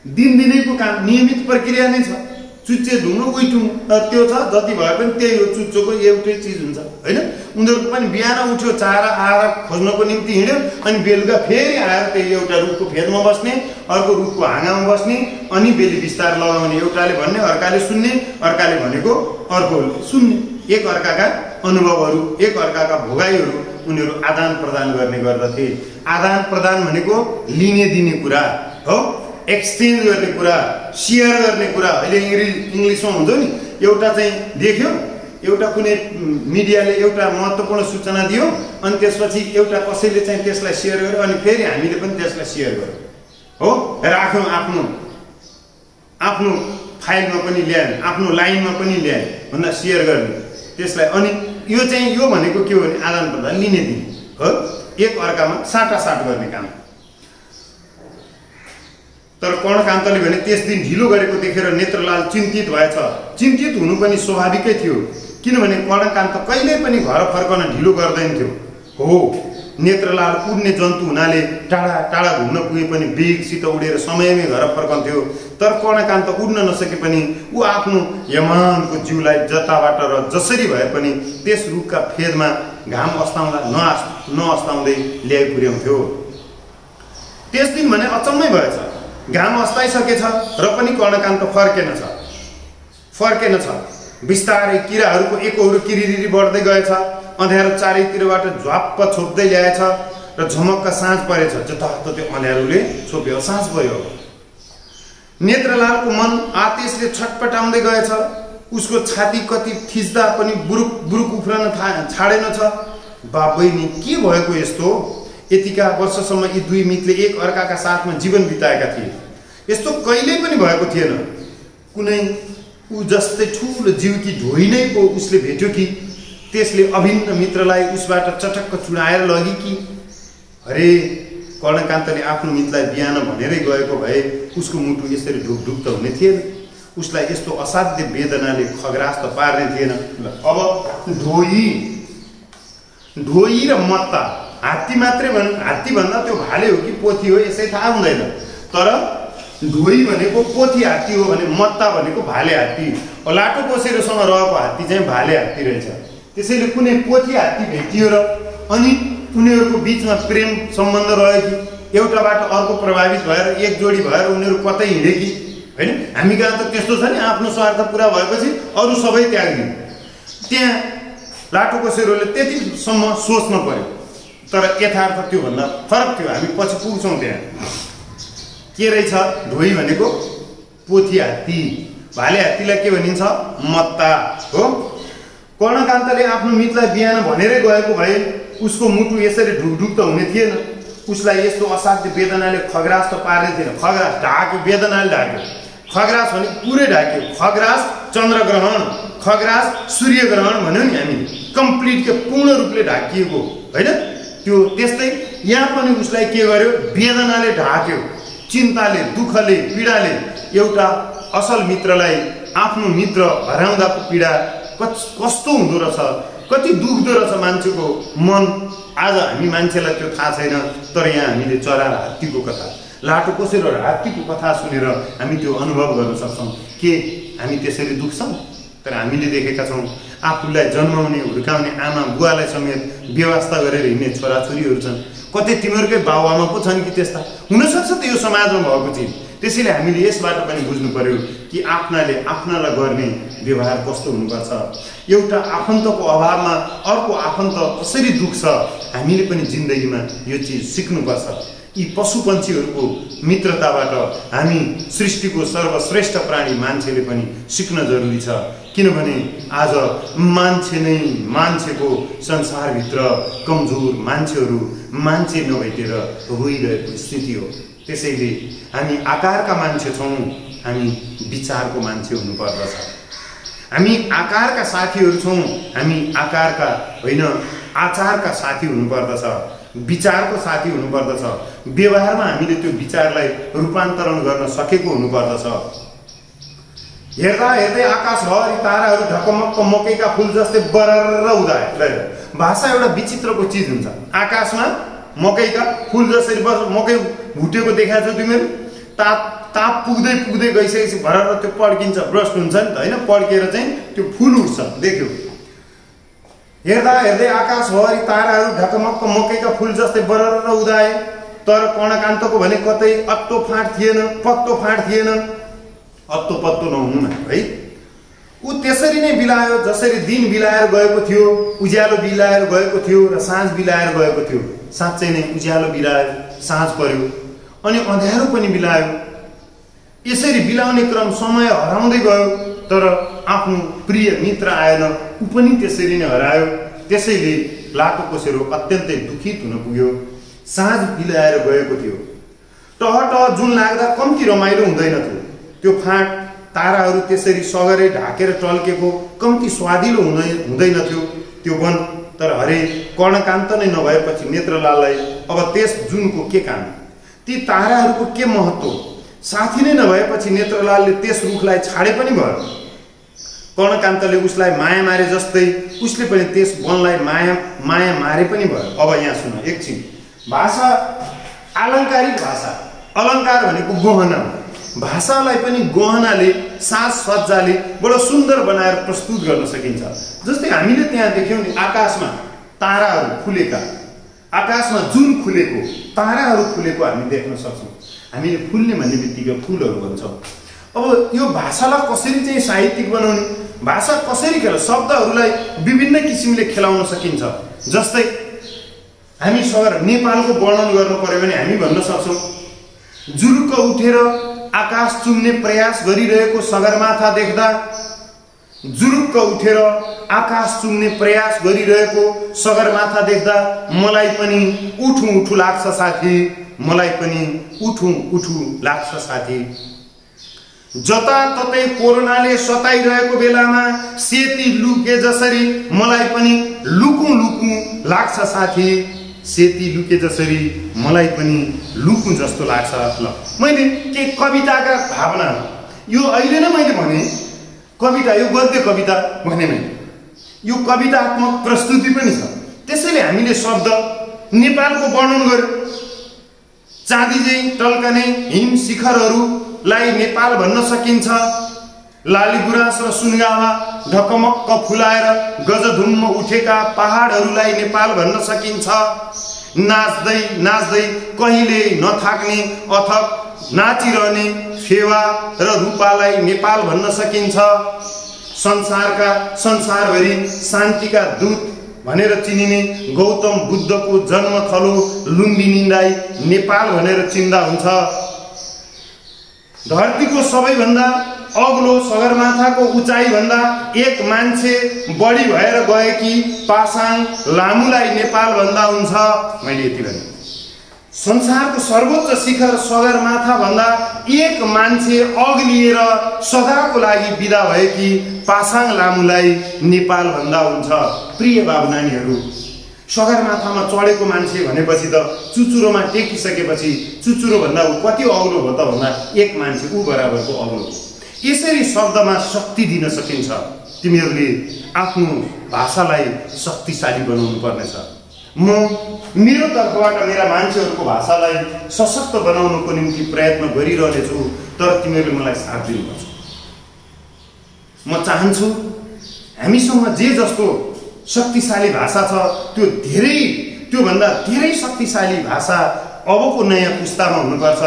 दिनदिनैको काम नियमित प्रक्रिया नै छ। चुच्चे ढुङ्गु उइटुङ्गु त्यो छ, जति भए पनि त्यही हो। चुच्चोको एउटै चिज हुन्छ होइन। उनीहरूको पनि बिहान उठ्यो, चारा आएर खोज्नको निम्ति हिँड्यो, अनि बेलुका फेरि आएर त्यही एउटा रुखको फेदमा बस्ने, अर्को रुखको हाँगामा बस्ने, अनि बेली बिस्तार लगाउने। एउटाले भन्ने अर्काले सुन्ने, अर्काले भनेको अर्कोले सुन्ने। एक अर्काका अनुभवहरू, एक अर्काका भोगाइहरू उनीहरू आदान प्रदान गर्ने गर्दथे। आदान प्रदान भनेको लिने दिने कुरा हो, एक्सचेन्ज गर्ने कुरा, सेयर गर्ने कुरा। अहिले इङ्ग्लिसमा हुन्छ नि, एउटा चाहिँ देख्यो, एउटा कुनै मिडियाले एउटा महत्त्वपूर्ण सूचना दियो, अनि त्यसपछि एउटा कसैले चाहिँ त्यसलाई सेयर गर्यो, अनि फेरि हामीले पनि त्यसलाई सेयर गर्यो हो, राख्यौँ आफ्नो फाइलमा पनि ल्यायौँ, आफ्नो लाइनमा पनि ल्यायौँ भन्दा सेयर गर्ने त्यसलाई। अनि यो चाहिँ यो भनेको के हो भने आदान प्रदान, लिने दिने हो, एक अर्कामा साटासाट गर्ने काम। तर कर्णकान्तले भने त्यस दिन ढिलो गरेको देखेर नेत्रलाल चिन्तित भएछ। चिन्तित हुनु पनि स्वाभाविकै थियो, किनभने कर्णकान्त कहिल्यै पनि घर फर्कन ढिलो गर्दैन थियो। हो, नेत्रलाल उड्ने जन्तु हुनाले टाढा टाढा घुम्न पुगे पनि बेगसित उडेर समयमै घर फर्कन्थ्यो। तर कर्णकान्त उड्न नसके पनि ऊ आफ्नो यमानको जिउलाई जताबाट र जसरी भए पनि त्यस रुखका फेदमा घाम अस्ताउँदा नअस्ताउँदै ल्याइ पुर्याउँथ्यो। त्यस दिन भने अचम्मै भएछ। घाम अस्ताइसकेछ र पनि कर्णकान्त फर्केन छ। बिस्तारै किराहरूको एकहोरो किरिरी बढ्दै गएछ। अँध्यारो चारैतिरबाट झ्वाप्प छोप्दै ल्याएछ र झमक्क साँझ परेछ। जताततै अँध्यारोले छोप्यो, साँझ पर्यो। नेत्रलालको मन आतेशले छटपटाउँदै गएछ। उसको छाती कति थिच्दा पनि बुरुक बुरुक उफ्रन छाडेन छ। बाबैनी के भएको यस्तो? यतिका वर्षसम्म यी दुई मित्रले एक अर्काका साथमा जीवन बिताएका थिए। यस्तो कहिल्यै पनि भएको थिएन। कुनै ऊ जस्तै ठुलो जीवकी ढोइ नै पो उसले भेट्यो कि त्यसले अभिन्न मित्रलाई उसबाट चटक्क चुडाएर लगी कि? अरे, कर्णकान्तले आफ्नो मित्रलाई बिहान भनेरै गएको भए उसको मुटु यसरी ढुकढुक त हुने थिएन। उसलाई यस्तो असाध्य वेदनाले खग्रास त पार्ने थिएन। अब ढोइ र मत्ता, हात्ती मात्रै हात्ती भन्दा त्यो भाले हो कि पोथी हो यसै थाहा हुँदैन। तर ढोइ भनेको पोथी हात्ती हो भने मत्ता भनेको भाले हात्ती। लाटो कोसेरोसँग रहेको हात्ती चाहिँ भाले हात्ती रहेछ। त्यसैले कुनै पोथी हात्ती भेटियो र अनि उनीहरूको बिचमा प्रेम सम्बन्ध रह्यो कि एउटाबाट अर्को प्रभावित भएर एक जोडी भएर उनीहरू कतै हिँडे कि होइन? हामी कहाँ त त्यस्तो छ नि, आफ्नो स्वार्थ पुरा भएपछि अरू सबै त्याग्ने। त्यहाँ लाटो कोसेरोले त्यतिसम्म सोच्न पर्यो। तर यथार्थ त्योभन्दा फरक थियो। हामी पछि पुग्छौँ त्यहाँ। के रहेछ? ढोइ भनेको पोथी हात्ती, भाले हात्तीलाई के भनिन्छ? मत्ता हो। कर्णकान्तले आफ्नो मित्रलाई बिहान भनेरै गएको भए उसको मुटु यसरी ढुकढुक त हुने थिएन। उसलाई यस्तो असाध्य वेदनाले खग्रास त पार्ने थिएन। खग्रास ढाक्यो, वेदनाले ढाक्यो। खग्रास भने पुरै ढाक्यो। खग्रास चन्द्रग्रहण, खग्रास सूर्यग्रहण भन्यो नि हामीले, कम्प्लिट के पूर्ण रूपले ढाकिएको होइन? त्यो त्यस्तै यहाँ पनि उसलाई के गर्यो? वेदनाले ढाक्यो। चिन्ताले, दुःखले, पीडाले। एउटा असल मित्रलाई आफ्नो मित्र हराउँदाको पीडा कस्तो हुँदो रहेछ, कति दुख्दो रहेछ मान्छेको मन। आज हामी मान्छेलाई त्यो थाहा छैन। तर यहाँ हामीले चरा र हात्तीको कथा, लाटो कोसेरो र हात्तीको कथा सुनेर हामी त्यो अनुभव गर्न सक्छौँ। के हामी त्यसरी दुख्छौँ? तर हामीले देखेका छौँ आफूलाई जन्माउने हुर्काउने आमा बुवालाई समेत व्यवस्था गरेर हिँड्ने छोराछोरीहरू छन्। कतै तिमीहरूकै बाबुआमा पो छन् कि त्यस्ता? हुनसक्छ त यो समाजमा भएको चिज। त्यसैले हामीले यसबाट पनि बुझ्नु पर्यो कि आफ्नाले आफ्नालाई गर्ने व्यवहार कस्तो हुनुपर्छ। एउटा आफन्तको अभावमा अर्को आफन्त कसरी दुख्छ, हामीले पनि जिन्दगीमा यो चिज सिक्नुपर्छ। यी पशुपन्छीहरूको मित्रताबाट हामी सृष्टिको सर्वश्रेष्ठ प्राणी मान्छेले पनि सिक्न जरुरी छ। किनभने आज मान्छे नै मान्छेको संसारभित्र कमजोर मान्छेहरू मान्छे नभइदिएर रोइरहेको स्थिति हो। त्यसैले हामी आकारका मान्छे छौँ, हामी विचारको मान्छे हुनुपर्दछ। हामी आकारका साथीहरू छौँ, हामी आकारका होइन आचारका साथी हुनुपर्दछ, विचारको साथी हुनुपर्दछ। व्यवहारमा हामीले त्यो विचारलाई रूपान्तरण गर्न सकेको हुनुपर्दछ। हेर्दा हेर्दै आकाशभरि ताराहरू ढकमक्क मकैका फूल जस्तै बरर उदाए। भाषा एउटा विचित्रको चिज हुन्छ। आकाशमा मकैका फूल जसरी मकै भुटेको देखाएको छौ तिमीहरू, ताप पुग्दै पुग्दै गइसकेपछि भरर त्यो पड्किन्छ, ब्रस्ट हुन्छ नि त होइन, पड्केर चाहिँ त्यो फूल उठ्छ। देख्यो, हेर्दा हेर्दै आकाशभरि ताराहरू ढकमक्क मकैका फूल जस्तै बरर उदाए, तर कर्णकान्तको भने कतै अत्तो फाँट थिएन, पत्तो फाँट थिएन। अत्तो पत्तो नहुनु है। ऊ त्यसरी नै बिलायो जसरी दिन बिलाएर गएको थियो, उज्यालो बिलाएर गएको थियो र साँझ बिलाएर गएको थियो। साँच्चै नै उज्यालो बिलायो, साँझ पर्यो, अनि अँध्यारो पनि बिलायो। यसरी बिलाउने क्रम समय हराउँदै गयो, तर आफ्नो प्रिय मित्र आएन, ऊ पनि त्यसरी नै हरायो। त्यसैले लाटोकोसेरो अत्यन्तै दुखित हुन पुग्यो। साँझ बिलाएर गएको थियो। टह जुन लाग्दा कम्ती रमाइलो हुँदैन थियो। त्यो फाँट ताराहरू त्यसरी सगरै ढाकेर टल्केको कम्ती स्वादिलो हुँदैन थियो त्यो वन। तर हरे कर्णकान्त नै नभएपछि नेत्रलाललाई अब त्यस जुनको के काम, ती ताराहरूको के महत्त्व? साथी नै नभएपछि नेत्रलालले त्यस रुखलाई छाडे पनि भयो। कर्णकान्तले उसलाई माया मारे जस्तै उसले पनि त्यस वनलाई माया मारे पनि भयो। अब यहाँ सुन एकछिन। भाषा अलङ्कारिक भाषा, अलङ्कार भनेको गहना हो। भाषालाई पनि गहनाले, साज सज्जाले बडो सुन्दर बनाएर प्रस्तुत गर्न सकिन्छ। जस्तै हामीले त्यहाँ देख्यौँ नि, आकाशमा ताराहरू फुलेका, आकाशमा जुन खुलेको, ताराहरू फुलेको हामी देख्न सक्छौँ। हामीले फुल्ने भन्ने बित्तिकै फुलहरू भन्छौँ। अब यो भाषालाई कसरी चाहिँ साहित्यिक बनाउने, भाषा कसरी शब्दहरूलाई विभिन्न किसिमले खेलाउन सकिन्छ। जस्तै हामी नेपालको वर्णन गर्नु पर्यो भने हामी भन्न सक्छौँ, जुरुक्क उठेर आकाश चुम्ने प्रयास गरिरहेको सगरमाथा देख्दा, जुरुक्क उठेर आकाश चुम्ने प्रयास गरिरहेको सगरमाथा देख्दा मलाई पनि उठु उठु लाग्छ साथी, मलाई पनि उठु उठु लाग्छ साथी। जताततै कोरोनाले सताइरहेको बेलामा सेती लुके जसरी मलाई पनि लुकु लुकु लाग्छ साथी, सेती लुके जसरी मलाई पनि लुकु जस्तो लाग्छ। ल मैले के कविताका भावना, यो अहिले नै मैले भने कविता, यो गद्य कविता भने मैले यो कवितात्मक प्रस्तुति पनि छ। त्यसैले हामीले शब्द नेपालको वर्णन गर्यो। चाँदी चाहिँ टल्कने हिम शिखरहरूलाई नेपाल भन्न सकिन्छ। लालीगुराँस र सुनगावा ढकमक्क फुलाएर गजधुम्म उठेका पहाडहरूलाई नेपाल भन्न सकिन्छ। नाच्दै नाच्दै कहिले नथाक्ने अथक नाचिरहने फेवा र रूपालाई नेपाल भन्न सकिन्छ। संसारभरि शान्तिका दूत भनेर चिनिने गौतम बुद्धको जन्मथलो लुम्बिनीलाई नेपाल भनेर चिन्दा हुन्छ। धरतीको सबैभन्दा अग्लो सगरमाथाको उचाइ भन्दा एक मान्छे बढी भएर गएकी पासाङ लामुलाई नेपाल भन्दा हुन्छ। मैले यति भने संसारको सर्वोच्च शिखर सगरमाथा भन्दा एक मान्छे अग्लिएर सदाको लागि बिदा भएकी पासाङ लामुलाई नेपाल भन्दा हुन्छ। प्रिय बाबु नानीहरू, सगरमाथामा चढेको मान्छे भनेपछि त चुचुरोमा टेकिसकेपछि चुचुरो भन्दा कति अग्लो हो त भन्दा एक मान्छे ऊ बराबरको अग्लो। यसरी शब्दमा शक्ति दिन सकिन्छ। तिमीहरूले आफ्नो भाषालाई शक्तिशाली बनाउनु पर्नेछ। म मेरो तर्फबाट मेरा मान्छेहरूको भाषालाई सशक्त बनाउनको निम्ति प्रयत्न गरिरहेछु, तर तिमीहरूले मलाई साथ दिनुपर्छ। म चाहन्छु हामीसँग जे जस्तो शक्तिशाली भाषा छ त्योभन्दा धेरै शक्तिशाली भाषा अबको नयाँ पुस्तामा हुनुपर्छ।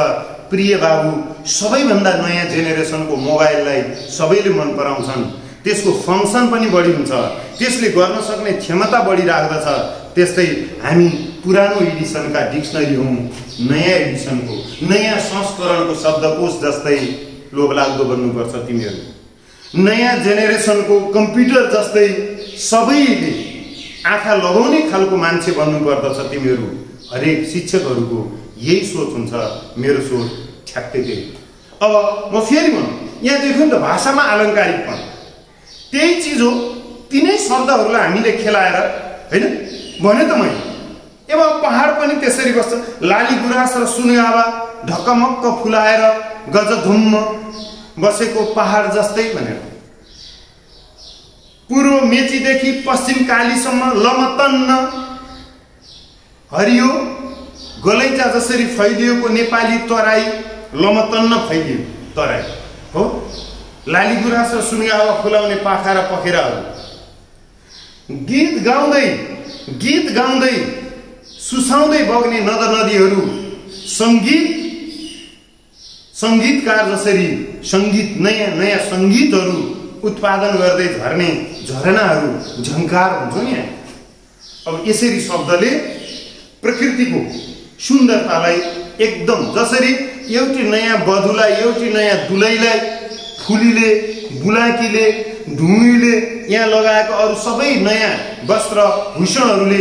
प्रिय बाबु, सबैभन्दा नयाँ जेनेरेसनको मोबाइललाई सबैले मन पराउँछन्। त्यसको फङ्सन पनि बढी हुन्छ, त्यसले गर्न सक्ने क्षमता बढी राख्दछ। त्यस्तै हामी पुरानो एडिसनका डिक्सनरी हौँ, नयाँ एडिसनको नयाँ संस्करणको शब्दकोश जस्तै लोभलाग्दो बन्नुपर्छ तिमीहरू। नयाँ जेनेरेसनको कम्प्युटर जस्तै सबैले आँखा लगाउने खालको मान्छे बन्नुपर्दछ तिमीहरू। हरेक शिक्षकहरूको यही सोच हुन्छ, मेरो सोच ठ्याक्कै त्यही। अब म फेरि भनौँ, यहाँ देख्नु त भाषामा अलङ्कारिकपन त्यही चिज हो। तिनै शब्दहरूलाई हामीले खेलाएर होइन भने त मैले अब पहाड पनि त्यसरी बस्छ, लाली गुराँस र सुनगावा ढकमक्क फुलाएर गजधुम्म बसेको पहाड जस्तै भनेर। पूर्व मेचीदेखि पश्चिम कालीसम्म लमतन्न हरियो गलैँचा जसरी फैलिएको नेपाली तराई लमतन्न फैलियो तराई हो। लाली गुराँस र सुनगावा फुलाउने पाखा र पखेराहरू गीत गाउँदै सुसाउँदै बग्ने नद नदीहरू सङ्गीतकार जसरी सङ्गीत नयाँ नयाँ सङ्गीतहरू उत्पादन गर्दै झर्ने झरनाहरू झङ्कार हुन्छ नि। अब यसरी शब्दले प्रकृतिको सुन्दरतालाई एकदम जसरी एउटी नयाँ बधुलाई एउटी नयाँ दुलैलाई फुलीले बुलाकीले ढुङ्गीले यहाँ लगाएको अरू सबै नयाँ वस्त्र भूषणहरूले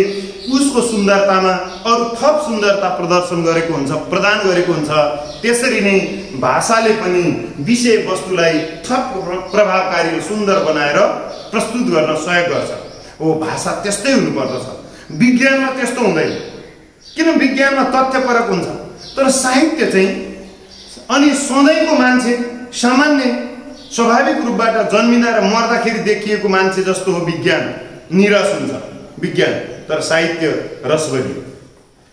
उसको सुन्दरतामा अरू थप सुन्दरता प्रदर्शन गरेको हुन्छ, प्रदान गरेको हुन्छ। त्यसरी नै भाषाले पनि विषय वस्तुलाई थप प्रभावकारी र सुन्दर बनाएर प्रस्तुत गर्न सहयोग गर्छ। हो, भाषा त्यस्तै हुनुपर्दछ। विज्ञानमा त्यस्तो हुँदैन, किन विज्ञानमा तथ्यपरक हुन्छ, तर साहित्य चाहिँ अनि सधैँको मान्छे सामान्य स्वाभाविक रूपबाट जन्मिँदा र मर्दाखेरि देखिएको मान्छे जस्तो हो। विज्ञान निरस हुन्छ विज्ञान, तर साहित्य रसभरी,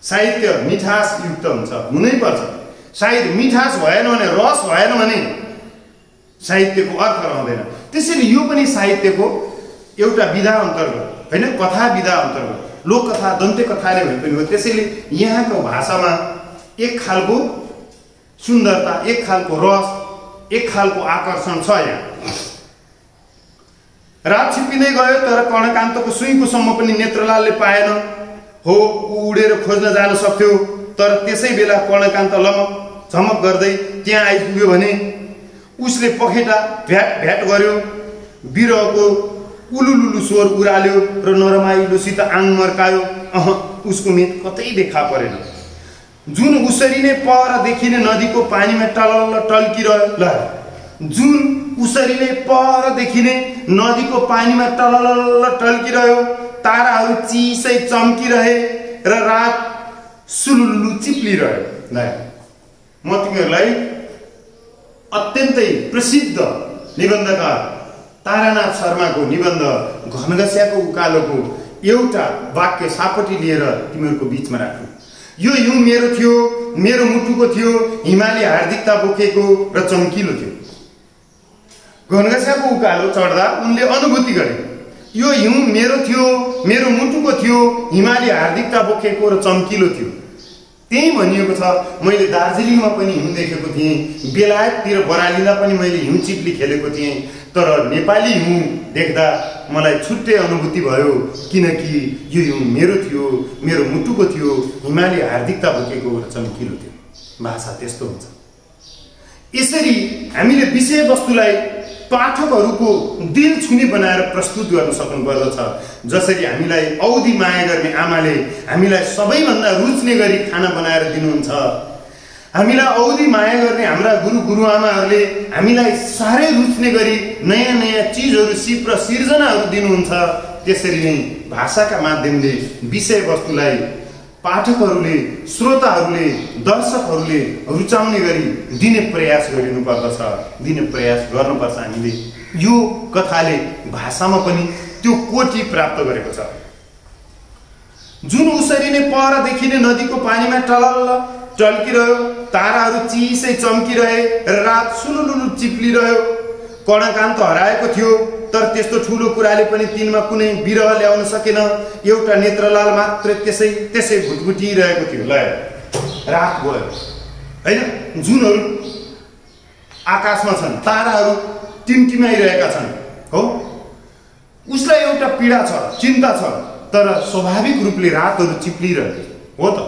साहित्य मिठास युक्त हुन्छ, हुनैपर्छ। सायद मिठास भएन भने, रस भएन भने साहित्यको अर्थ रहँदैन। त्यसैले यो पनि साहित्यको एउटा विधा अन्तर्गत होइन, कथा विधा अन्तर्गत, लोककथा दन्त्य कथाले भने पनि हो। त्यसैले यहाँको भाषामा एक खालको सुन्दरता, एक खालको रस, एक खालको आकर्षण छ। यहाँ रात छिप्पिँदै गयो तर कर्णकान्तको सुईकोसम्म पनि नेत्रलालले पाएन। हो, उडेर खोज्न जान सक्थ्यो, तर त्यसै बेला कर्णकान्त लमक झमक गर्दै त्यहाँ आइपुग्यो भने उसले पखेटा भ्याट भ्याट गर्यो, बिरहको उलुलुलु स्वर उराल्यो र नरमाइलोसित आङ मर्कायो। उसको मेद कतै देखा परेन। जुन उसरी नै पर देखिने नदीको पानीमा टलल्ल टल्किरह्यो, जुन उसरी नै पर देखिने नदीको पानीमा टलल्ल टल्किरह्यो, ताराहरू चिसै चम्किरहे र रात सुलुल्लु चिप्लिरह्यो। म तिमीहरूलाई अत्यन्तै प्रसिद्ध निबन्धकार तारानाथ शर्माको निबन्ध घनघस्याको उकालोको एउटा वाक्य सापटी लिएर तिमीहरूको बिचमा राख्नु। यो हिउँ मेरो थियो, मेरो मुटुको थियो, हिमाली हार्दिकता बोकेको र चम्किलो थियो। घनघस्याको उकालो चढ्दा उनले अनुभूति गरे, यो हिउँ मेरो थियो, मेरो मुटुको थियो, हिमाली हार्दिकता बोकेको र चम्किलो थियो। त्यही भनिएको छ। मैले दार्जिलिङमा पनि हिउँ देखेको थिएँ, बेलायततिर बरालीमा पनि मैले हिउँ चिप्ली खेलेको थिएँ, तर नेपाली हिउँ देख्दा मलाई छुट्टै अनुभूति भयो, किनकि यो हिउँ मेरो थियो, मेरो मुटुको थियो, हिमाली हार्दिकता बोकेको र चम्किलो थियो। भाषा त्यस्तो हुन्छ। यसरी हामीले विषयवस्तुलाई पाठकहरूको दिल छुने बनाएर प्रस्तुत गर्न सक्नुपर्दछ। जसरी हामीलाई औधी माया गर्ने आमाले हामीलाई सबैभन्दा रुच्ने गरी खाना बनाएर दिनुहुन्छ, हामीलाई औधी माया गर्ने हाम्रा गुरु गुरुआमाहरूले हामीलाई साह्रै रुच्ने गरी नयाँ नयाँ चिजहरू सिप र सिर्जनाहरू दिनुहुन्छ, त्यसरी नै भाषाका माध्यमले विषयवस्तुलाई पाठकहरूले, श्रोताहरूले, दर्शकहरूले रुचाउने गरी दिने प्रयास गरिनुपर्दछ, दिने प्रयास गर्नुपर्छ। हामीले यो कथाले भाषामा पनि त्यो कोटि प्राप्त गरेको छ। जुन उसरी नै पर देखिने नदीको पानीमा टलल्ल टल्किरह्यो, ताराहरू चिसै चम्किरहे र रात सुलुलुलु चिप्लिरह्यो। कर्णकान्त हराएको थियो, तर त्यस्तो ठुलो कुराले पनि तिनमा कुनै बिरह ल्याउन सकेन। एउटा नेत्रलाल मात्र त्यसै भुटभुटिरहेको थियो। ल, रात गयो होइन, जुनहरू आकाशमा छन्, ताराहरू टिमटिमाइरहेका छन्। हो, उसलाई एउटा पीडा छ, चिन्ता छ, तर स्वाभाविक रूपले रातहरू चिप्लिरहेको हो त।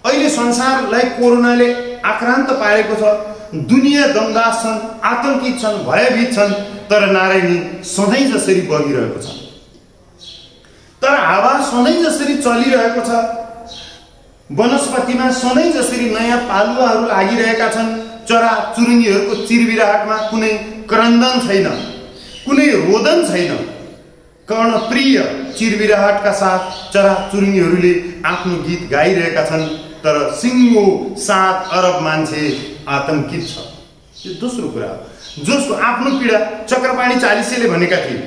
अहिले संसारलाई कोरोनाले आक्रान्त पारेको छ, दुनियाँ दंगा छन्, आतंकित छन्, भयभीत छन्, तर नारायणी सधैँ जसरी बगिरहेको छ, तर हावा सधैँ जसरी चलिरहेको छ, वनस्पतिमा सधैँ जसरी नयाँ पालुवाहरू लागिरहेका छन्, चरा चुरुङ्गीहरूको चिरबिराहटमा कुनै क्रन्दन छैन, कुनै रोदन छैन, कर्णप्रिय चिरबिराहटका साथ चरा चुरुङ्गीहरूले आफ्नो गीत गाइरहेका छन्, तर सिङ्गो 7 अरब मान्छे आतंकित छ। यो दोस्रो कुरा हो, जसको आफ्नो पीडा चक्रपाणी 40ले भनेका थिए।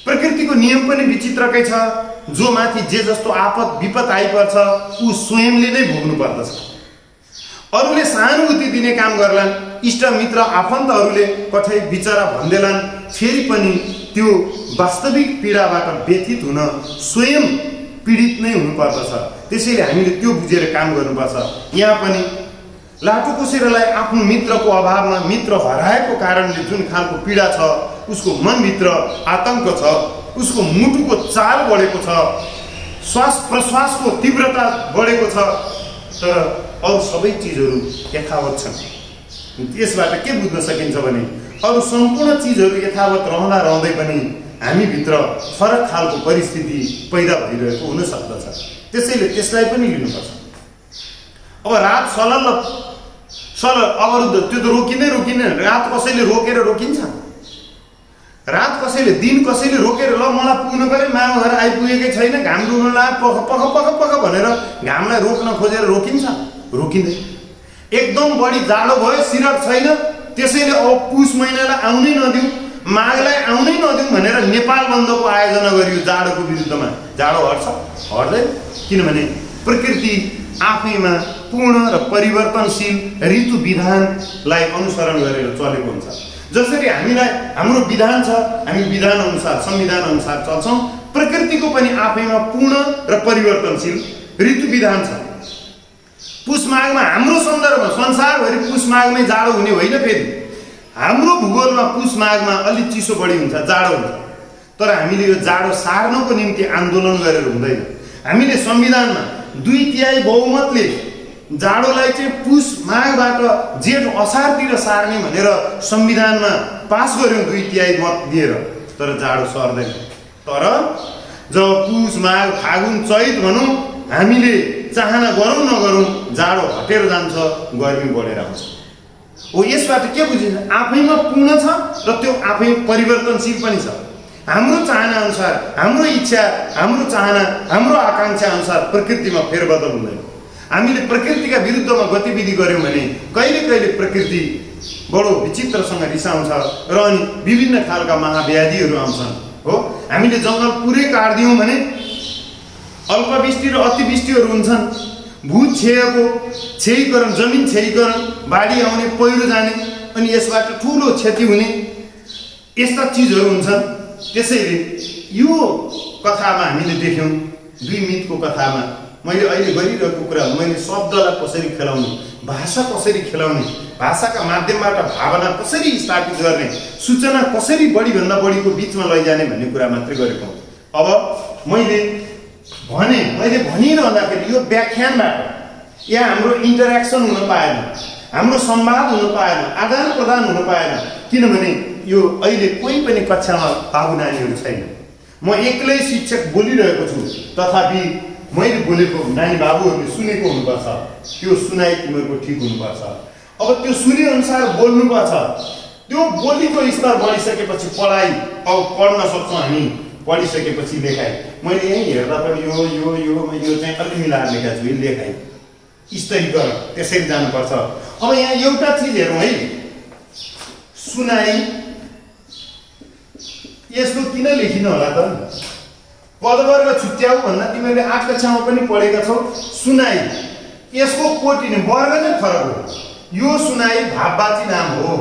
प्रकृतिको नियम पनि विचित्रकै छ, जो माथि जे जस्तो आपद विपद आइपर्छ ऊ स्वयंले नै भोग्नु पर्दछ। अरूले सहानुभूति दिने काम गर्लान्, इष्ट मित्र आफन्तहरूले कठै बिचरा भन्देलान्, फेरि पनि त्यो वास्तविक पीडाबाट व्यथित हुन स्वयं पीडित नै हुनुपर्दछ। त्यसैले हामीले त्यो बुझेर काम गर्नुपर्छ। यहाँ पनि लाटोकोसेरोलाई आफ्नो मित्रको अभावमा मित्र हराएको कारणले जुन खालको पीडा छ, उसको मनभित्र आतंक छ, उसको मुटुको चाल बढेको छ, श्वास प्रश्वासको तीव्रता बढेको छ, तर अरू सबै चिजहरू यथावत छन्। यसबाट के बुझ्न सकिन्छ भने अरू सम्पूर्ण चिजहरू यथावत रहँदै पनि हामीभित्र फरक खालको परिस्थिति पैदा भइरहेको हुन सक्दछ। त्यसैले त्यसलाई पनि लिनुपर्छ। अब रात अवरुद्ध, त्यो त रोकिँदैन। रात कसैले रोकेर रोकिन्छ? रात कसैले, दिन कसैले रोकेर ल मलाई पुग्नु पर्यो, मामा घर आइपुगेकै छैन, घाम डुब्न लाग्यो, पख भनेर घामलाई रोक्न खोजेर रोकिन्छ? रोकिँदैन। एकदम बढी जाडो भयो, सिरक छैन, त्यसैले अब पुष महिनालाई आउनै नदिउँ, माघलाई आउनै नदिउँ भनेर नेपाल बन्दको आयोजना गरियो जाडोको विरुद्धमा। जाडो हट्दैन, किनभने प्रकृति आफैमा पूर्ण र परिवर्तनशील ऋतु विधानलाई अनुसरण गरेर चलेको हुन्छ। जसरी हामीलाई हाम्रो विधान छ, हामी विधान अनुसार संविधान अनुसार चल्छौँ, प्रकृतिको पनि आफैमा पूर्ण र परिवर्तनशील ऋतु विधान छ। पुष माघमा हाम्रो सन्दर्भमा संसारभरि पुष माघमै जाडो हुने होइन, फेरि हाम्रो भूगोलमा पुष माघमा अलिक चिसो बढी हुन्छ, जाडो हुन्छ। तर हामीले यो जाडो सार्नको निम्ति आन्दोलन गरेर हुँदैन। हामीले संविधानमा 2/3 बहुमतले जाडोलाई चाहिँ पुष माघबाट जेठ असारतिर सार्ने भनेर संविधानमा पास गर्यौं 2/3 मत दिएर, तर जाडो सर्दैन। तर जब पुष माघ फागुन चैत भनौं हामीले चाहना गरौं नगरौं जाडो हटेर जान्छ, गर्मी बढेर आउँछ। हो, यसबाट के बुझिन्छ? आफैमा पूर्ण छ र त्यो आफै परिवर्तनशील पनि छ। हाम्रो चाहना अनुसार, हाम्रो इच्छा, हाम्रो चाहना, हाम्रो आकांक्षा अनुसार प्रकृतिमा फेरबदल हुँदैन। हामीले प्रकृतिका विरुद्धमा गतिविधि गर्यौं भने कहिले कहिले प्रकृति बडो विचित्रसँग रिसाउँछ र अनि विभिन्न खालका महाव्याधिहरू आउँछन्। हो, हामीले जंगल पुरै काट्दियौं भने अल्पवृष्टि र अतिवृष्टिहरू हुन्छन्, भूत क्षयीकरण, जमिन क्षयीकरण, बाढी आउने, पहिरो जाने, अनि यसबाट ठूलो क्षति हुने, यस्ता चीजहरू हुन्छन्। त्यसैले यो कथामा हामीले देख्यौं, 2 मितको कथामा मैले अहिले गरिरहेको कुरा, मैले शब्दलाई कसरी खेलाउने, भाषा कसरी खेलाउने, भाषाका माध्यमबाट भावना कसरी स्थापित गर्ने, सूचना कसरी बढीभन्दा बढीको बीचमा लैजाने भन्ने कुरा मात्रै गरेको। अब मैले भनिरहँदाखेरि यो व्याख्यानबाट यहाँ हाम्रो इन्टरेक्सन हुन पाएन, हाम्रो संवाद हुन पाएन, आदान प्रदान हुन पाएन, किनभने यो अहिले कोही पनि कक्षामा बाबु नानीहरू छैन। म एक्लै शिक्षक बोलिरहेको छु, तथापि मैले बोलेको नानी बाबुहरूले सुनेको हुनुपर्छ, त्यो सुनाइ तिमीहरूको ठिक हुनुपर्छ। अब त्यो सुने अनुसार बोल्नुपर्छ। त्यो बोलीको स्तर बढिसकेपछि पढाइ, अब पढ्न सक्छौँ हामी, पढिसकेपछि लेखाइ। मैले यही हेर्दा पनि यो चाहिँ अलि मिलाएर लेखाएको छु, यो लेखाइ स्तरीकरण त्यसरी जानुपर्छ। अब यहाँ एउटा चीज हेरौँ है, सुनाइ। यस्तो किन लेखिनु होला त? पदवर्ग छुट्याउ भन्दा तिमीहरूले 8 कक्षामा पनि पढेका छौ। सुनाइ, यसको कोटि नै वर्ग नै फरक हो। यो सुनाइ भाववाची नाम हो,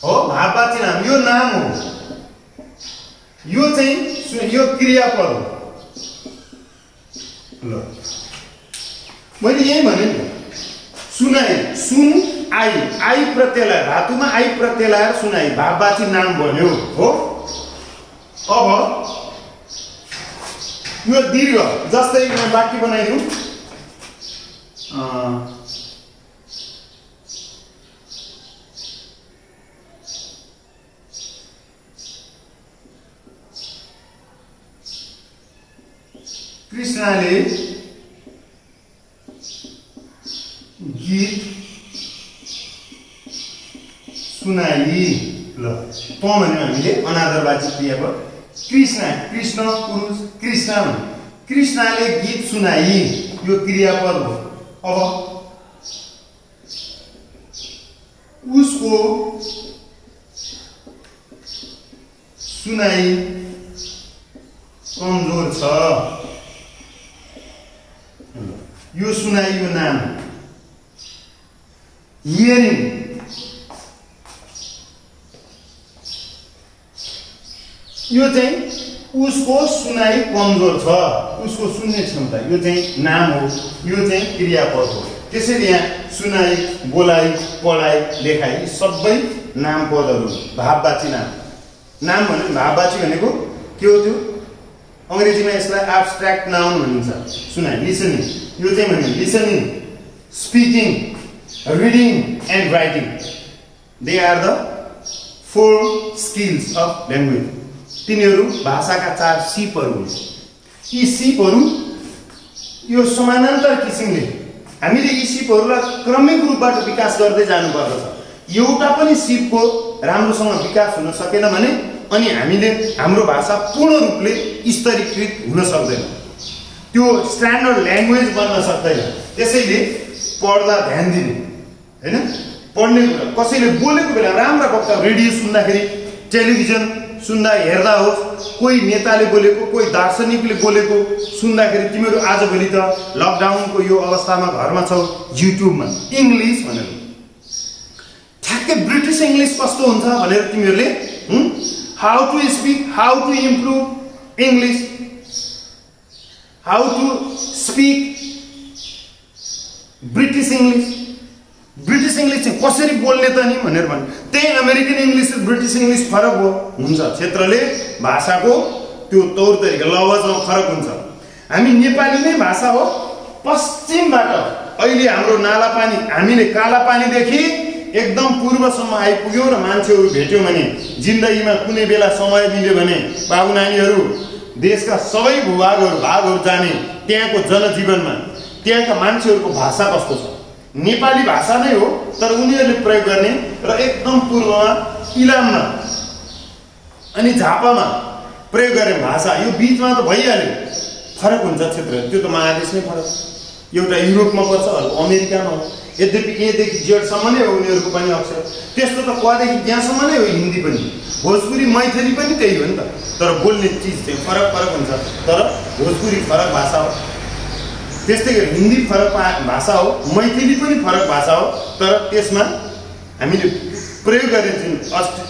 भाववाची नाम, यो नाम हो, यो चाहिँ यो क्रियापद हो। ल, मैले यही भने नि, सुनाइ, सुन आई प्रत्यय, धातुमा आई प्रत्यय लाएर सुनाइ भाववाची नाम बन्यो। हो, अब यो दीर्घ जस्तै वाक्य बनाइदिउँ। कृष्णले गीत सुनाई। ल त भन्यो हामीले अनादरवाची क्रियापद। कृष्ण पुरुष कृष्णले गीत सुनाई यो क्रियापद हो। अब उसको सुनाई कमजोर छ। यो सुनाई यो नाम हियरिङ यो चाहिँ उसको सुनाई कमजोर छ, उसको सुन्ने क्षमता, यो चाहिँ नाम हो, यो चाहिँ क्रियापद हो। त्यसैले यहाँ सुनाई, बोलाइ, पढाइ, लेखाइ सबै नाम पदहरू भाववाची नाम। नाम भने भाववाची भनेको के हो? त्यो अंग्रेजीमा यसलाई एब्स्ट्र्याक्ट नाउन भनिन्छ। सुनाइ लिसनिङ, यो चाहिँ भन्यो listening, speaking, reading and writing, they are the 4 skills of language. तिनीहरू भाषाका 4 सिपहरू हुन्। यी सिपहरू यो समानान्तर किसिमले हामीले यी सिपहरूलाई क्रमिक रूपबाट विकास गर्दै जानुपर्दछ। एउटा पनि सिपको राम्रोसँग विकास हुन सकेन भने अनि हामीले हाम्रो भाषा पूर्ण रूपले स्तरीकृत हुन सक्दैन, त्यो स्ट्यान्डर्ड ल्याङ्ग्वेज बन्न सक्दैन। त्यसैले पढ्दा ध्यान दिने हैन, पढ्ने कुरा कसैले बोलेको बेला राम्रा वक्ता रेडियो सुन्दाखेरि, टेलिभिजन सुन्दा हेर्दा होस्, कोही नेताले बोलेको, कोही दार्शनिकले बोलेको सुन्दाखेरि तिमीहरू आजभोलि त लकडाउनको यो अवस्थामा घरमा छौ, युट्युबमा इङ्ग्लिस भनेर ठ्याक्कै ब्रिटिस इङ्ग्लिस कस्तो हुन्छ भनेर तिमीहरूले how to speak, how to improve English, how to speak British English, British English चाहिँ कसरी बोल्ने त नि भनेर भन्नु। त्यही अमेरिकन इङ्ग्लिस र ब्रिटिस इङ्ग्लिस फरक हो हुन्छ, क्षेत्रले भाषाको त्यो तौर तरिका लवजमा फरक हुन्छ। हामी नेपाली नै भाषा हो, पश्चिमबाट अहिले हाम्रो नाला पानी, हामीले काला पानीदेखि एकदम पूर्वसम्म आइपुग्यौँ र मान्छेहरू भेट्यौँ भने जिन्दगीमा कुनै बेला समय मिल्यो भने बाबु नानीहरू देशका सबै भागहरू जाने, त्यहाँको जनजीवनमा त्यहाँका मान्छेहरूको भाषा कस्तो छ। नेपाली भाषा नै हो तर उनीहरूले प्रयोग गर्ने र एकदम पूर्वमा इलाममा अनि झापामा प्रयोग गर्ने भाषा, यो बीचमा त भइहाल्यो, फरक हुन्छ क्षेत्र। त्यो त महादेश नै फरक, एउटा युरोपमा पर्छ, अमेरिकामा हो। यद्यपि एदेखि जेडसम्म नै हो उनीहरूको पनि अक्षर, त्यस्तो त कदेखि त्यहाँसम्म नै हो। हिन्दी पनि, भोजपुरी, मैथिली पनि त्यही हो नि त, तर बोल्ने चिज चाहिँ फरक हुन्छ। तर भोजपुरी फरक भाषा हो, त्यस्तै गरी हिन्दी फरक भाषा हो, मैथिली पनि फरक भाषा हो, तर त्यसमा हामीले प्रयोग गर्ने जुन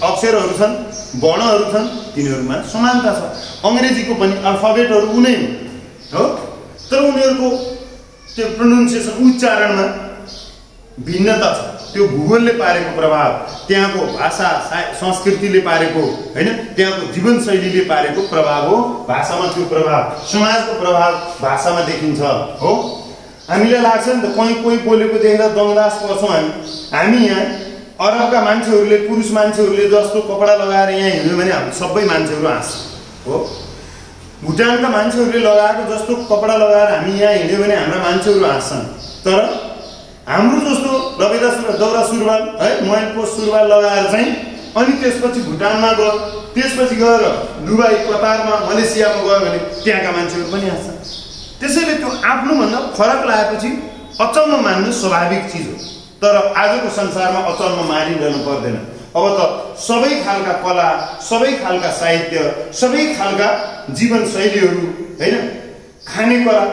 अक्षरहरू छन्, वर्णहरू छन्, तिनीहरूमा समानता छ। अङ्ग्रेजीको पनि अल्फाबेटहरू उनै हो, तर उनीहरूको त्यो प्रोनाउन्सिएसन, उच्चारणमा भिन्नता छ। त्यो भूगोलले पारेको प्रभाव, त्यहाँको भाषा संस्कृतिले पारेको हैन, त्यहाँको जीवनशैलीले पारेको प्रभाव हो भाषामा। त्यो प्रभाव, समाजको प्रभाव भाषामा देखिन्छ हो। हामीलाई लाग्छ नि त कोही बोलेको देखेर दङ्गदास पर्छौँ हामी यहाँ अरबका मान्छेहरूले, पुरुष मान्छेहरूले जस्तो कपडा लगाएर यहाँ हिँड्यो भने हाम्रो सबै मान्छेहरू हाँस्छ हो। भुटानका मान्छेहरूले लगाएको जस्तो कपडा लगाएर हामी यहाँ हिँड्यो भने हाम्रा मान्छेहरू हाँस्छन्, तर हाम्रो जस्तो लबेदा दौरा सुरुवाल है, मैलपोस सुरुवाल लगाएर चाहिँ अनि त्यसपछि भुटानमा गयो, त्यसपछि गएर दुबई, कतारमा, मलेसियामा गयो भने त्यहाँका मान्छेहरू पनि हाँस्छन्। त्यसैले त्यो आफ्नोभन्दा फरक लागेपछि अचम्म मान्नु स्वाभाविक चिज हो, तर आजको संसारमा अचम्म मानिरहनु पर्दैन। अब त सबै खालका कला, सबै खालका साहित्य, सबै खालका जीवनशैलीहरू हैन, खाने कला।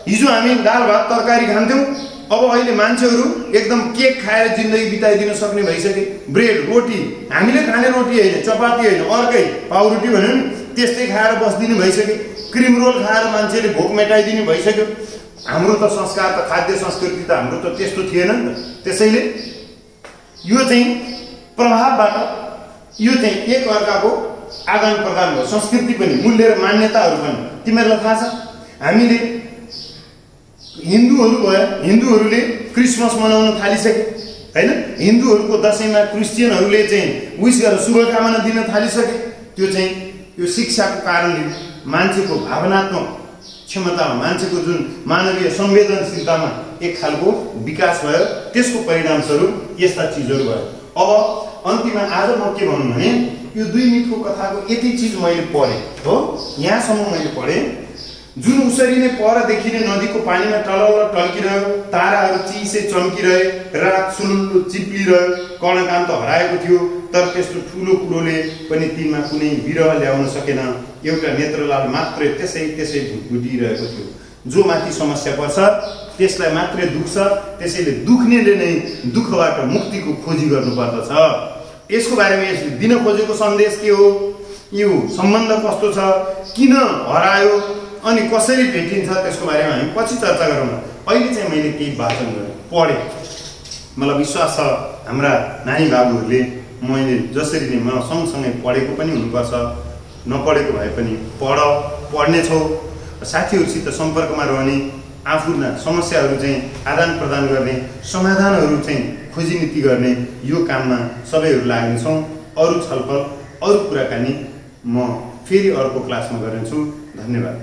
हिजो हामी दाल भात तरकारी खान्थ्यौँ, अब अहिले मान्छेहरू एकदम केक खाएर जिन्दगी बिताइदिन सक्ने भइसके। ब्रेड, रोटी, हामीले खाने रोटी होइन, चपाती होइन, अर्कै पाउरोटी भन्यो नि, त्यस्तै खाएर बस्दिने भइसके। क्रिम रोल खाएर मान्छेले भोक मेटाइदिने भइसक्यो। हाम्रो त संस्कार त, खाद्य संस्कृति त हाम्रो त त्यस्तो थिएन नि त। त्यसैले यो चाहिँ प्रभावबाट, यो चाहिँ एक अर्काको आदान प्रदान भयो, संस्कृति पनि, मूल्य र मान्यताहरू पनि। तिमीहरूलाई थाहा छ हामीले हिन्दूहरूले क्रिसमस मनाउन थालिसके हैन, हिन्दूहरूको दशैंमा क्रिस्चियनहरूले चाहिँ विश गरेर शुभकामना दिन थालिसके। त्यो चाहिँ यो शिक्षाको कारणले मान्छेको भावनात्मक क्षमतामा, मान्छेको जुन मानवीय संवेदनशीलतामा एक खालको विकास भयो। त्यसको परिणामस्वरूप यस्ता चिजहरू भयो। अब अन्तिममा आज म के भनौँ भने यो 2 मितको कथाको यति चिज मैले पढेँ हो, यहाँसम्म मैले पढेँ। जुन उसरी नै पर देखिने नदीको पानीमा टलल टल्किरह्यो, ताराहरू चिसै चम्किरहे, रात सुलुल्लु चिप्लिरह्यो, कर्णकान्त हराएको थियो, तर त्यस्तो ठुलो कुरोले पनि तिनमा कुनै विरह ल्याउन सकेन। एउटा नेत्रलाल मात्रै त्यसै भुटभुटिरहेको थियो। जो माथि समस्या पर्छ त्यसलाई मात्रै दुख्छ, त्यसैले दुख्नेले नै दुःखबाट मुक्तिको खोजी गर्नुपर्दछ। यसको बारेमा यसले दिन खोजेको सन्देश के हो, यो सम्बन्ध कस्तो छ, किन हरायो अनि कसरी भेटिन्छ, त्यसको बारेमा हामी पछि चर्चा गरौँ। अहिले चाहिँ मैले केही वाचन गरेँ, पढेँ। मलाई विश्वास छ हाम्रा नानी बाबुहरूले मैले जसरी नै म सँगसँगै पढेको पनि हुनुपर्छ, नपढेको भए पनि पढ्नेछौ, साथीहरूसित सम्पर्कमा रहने, आफूमा समस्याहरू चाहिँ आदान प्रदान गर्ने, समाधानहरू चाहिँ खोजीनीति गर्ने, यो काममा सबैहरू लाग्नेछौँ। अरू छलफल, अरू कुराकानी म फेरि अर्को क्लासमा गर्नेछु। धन्यवाद।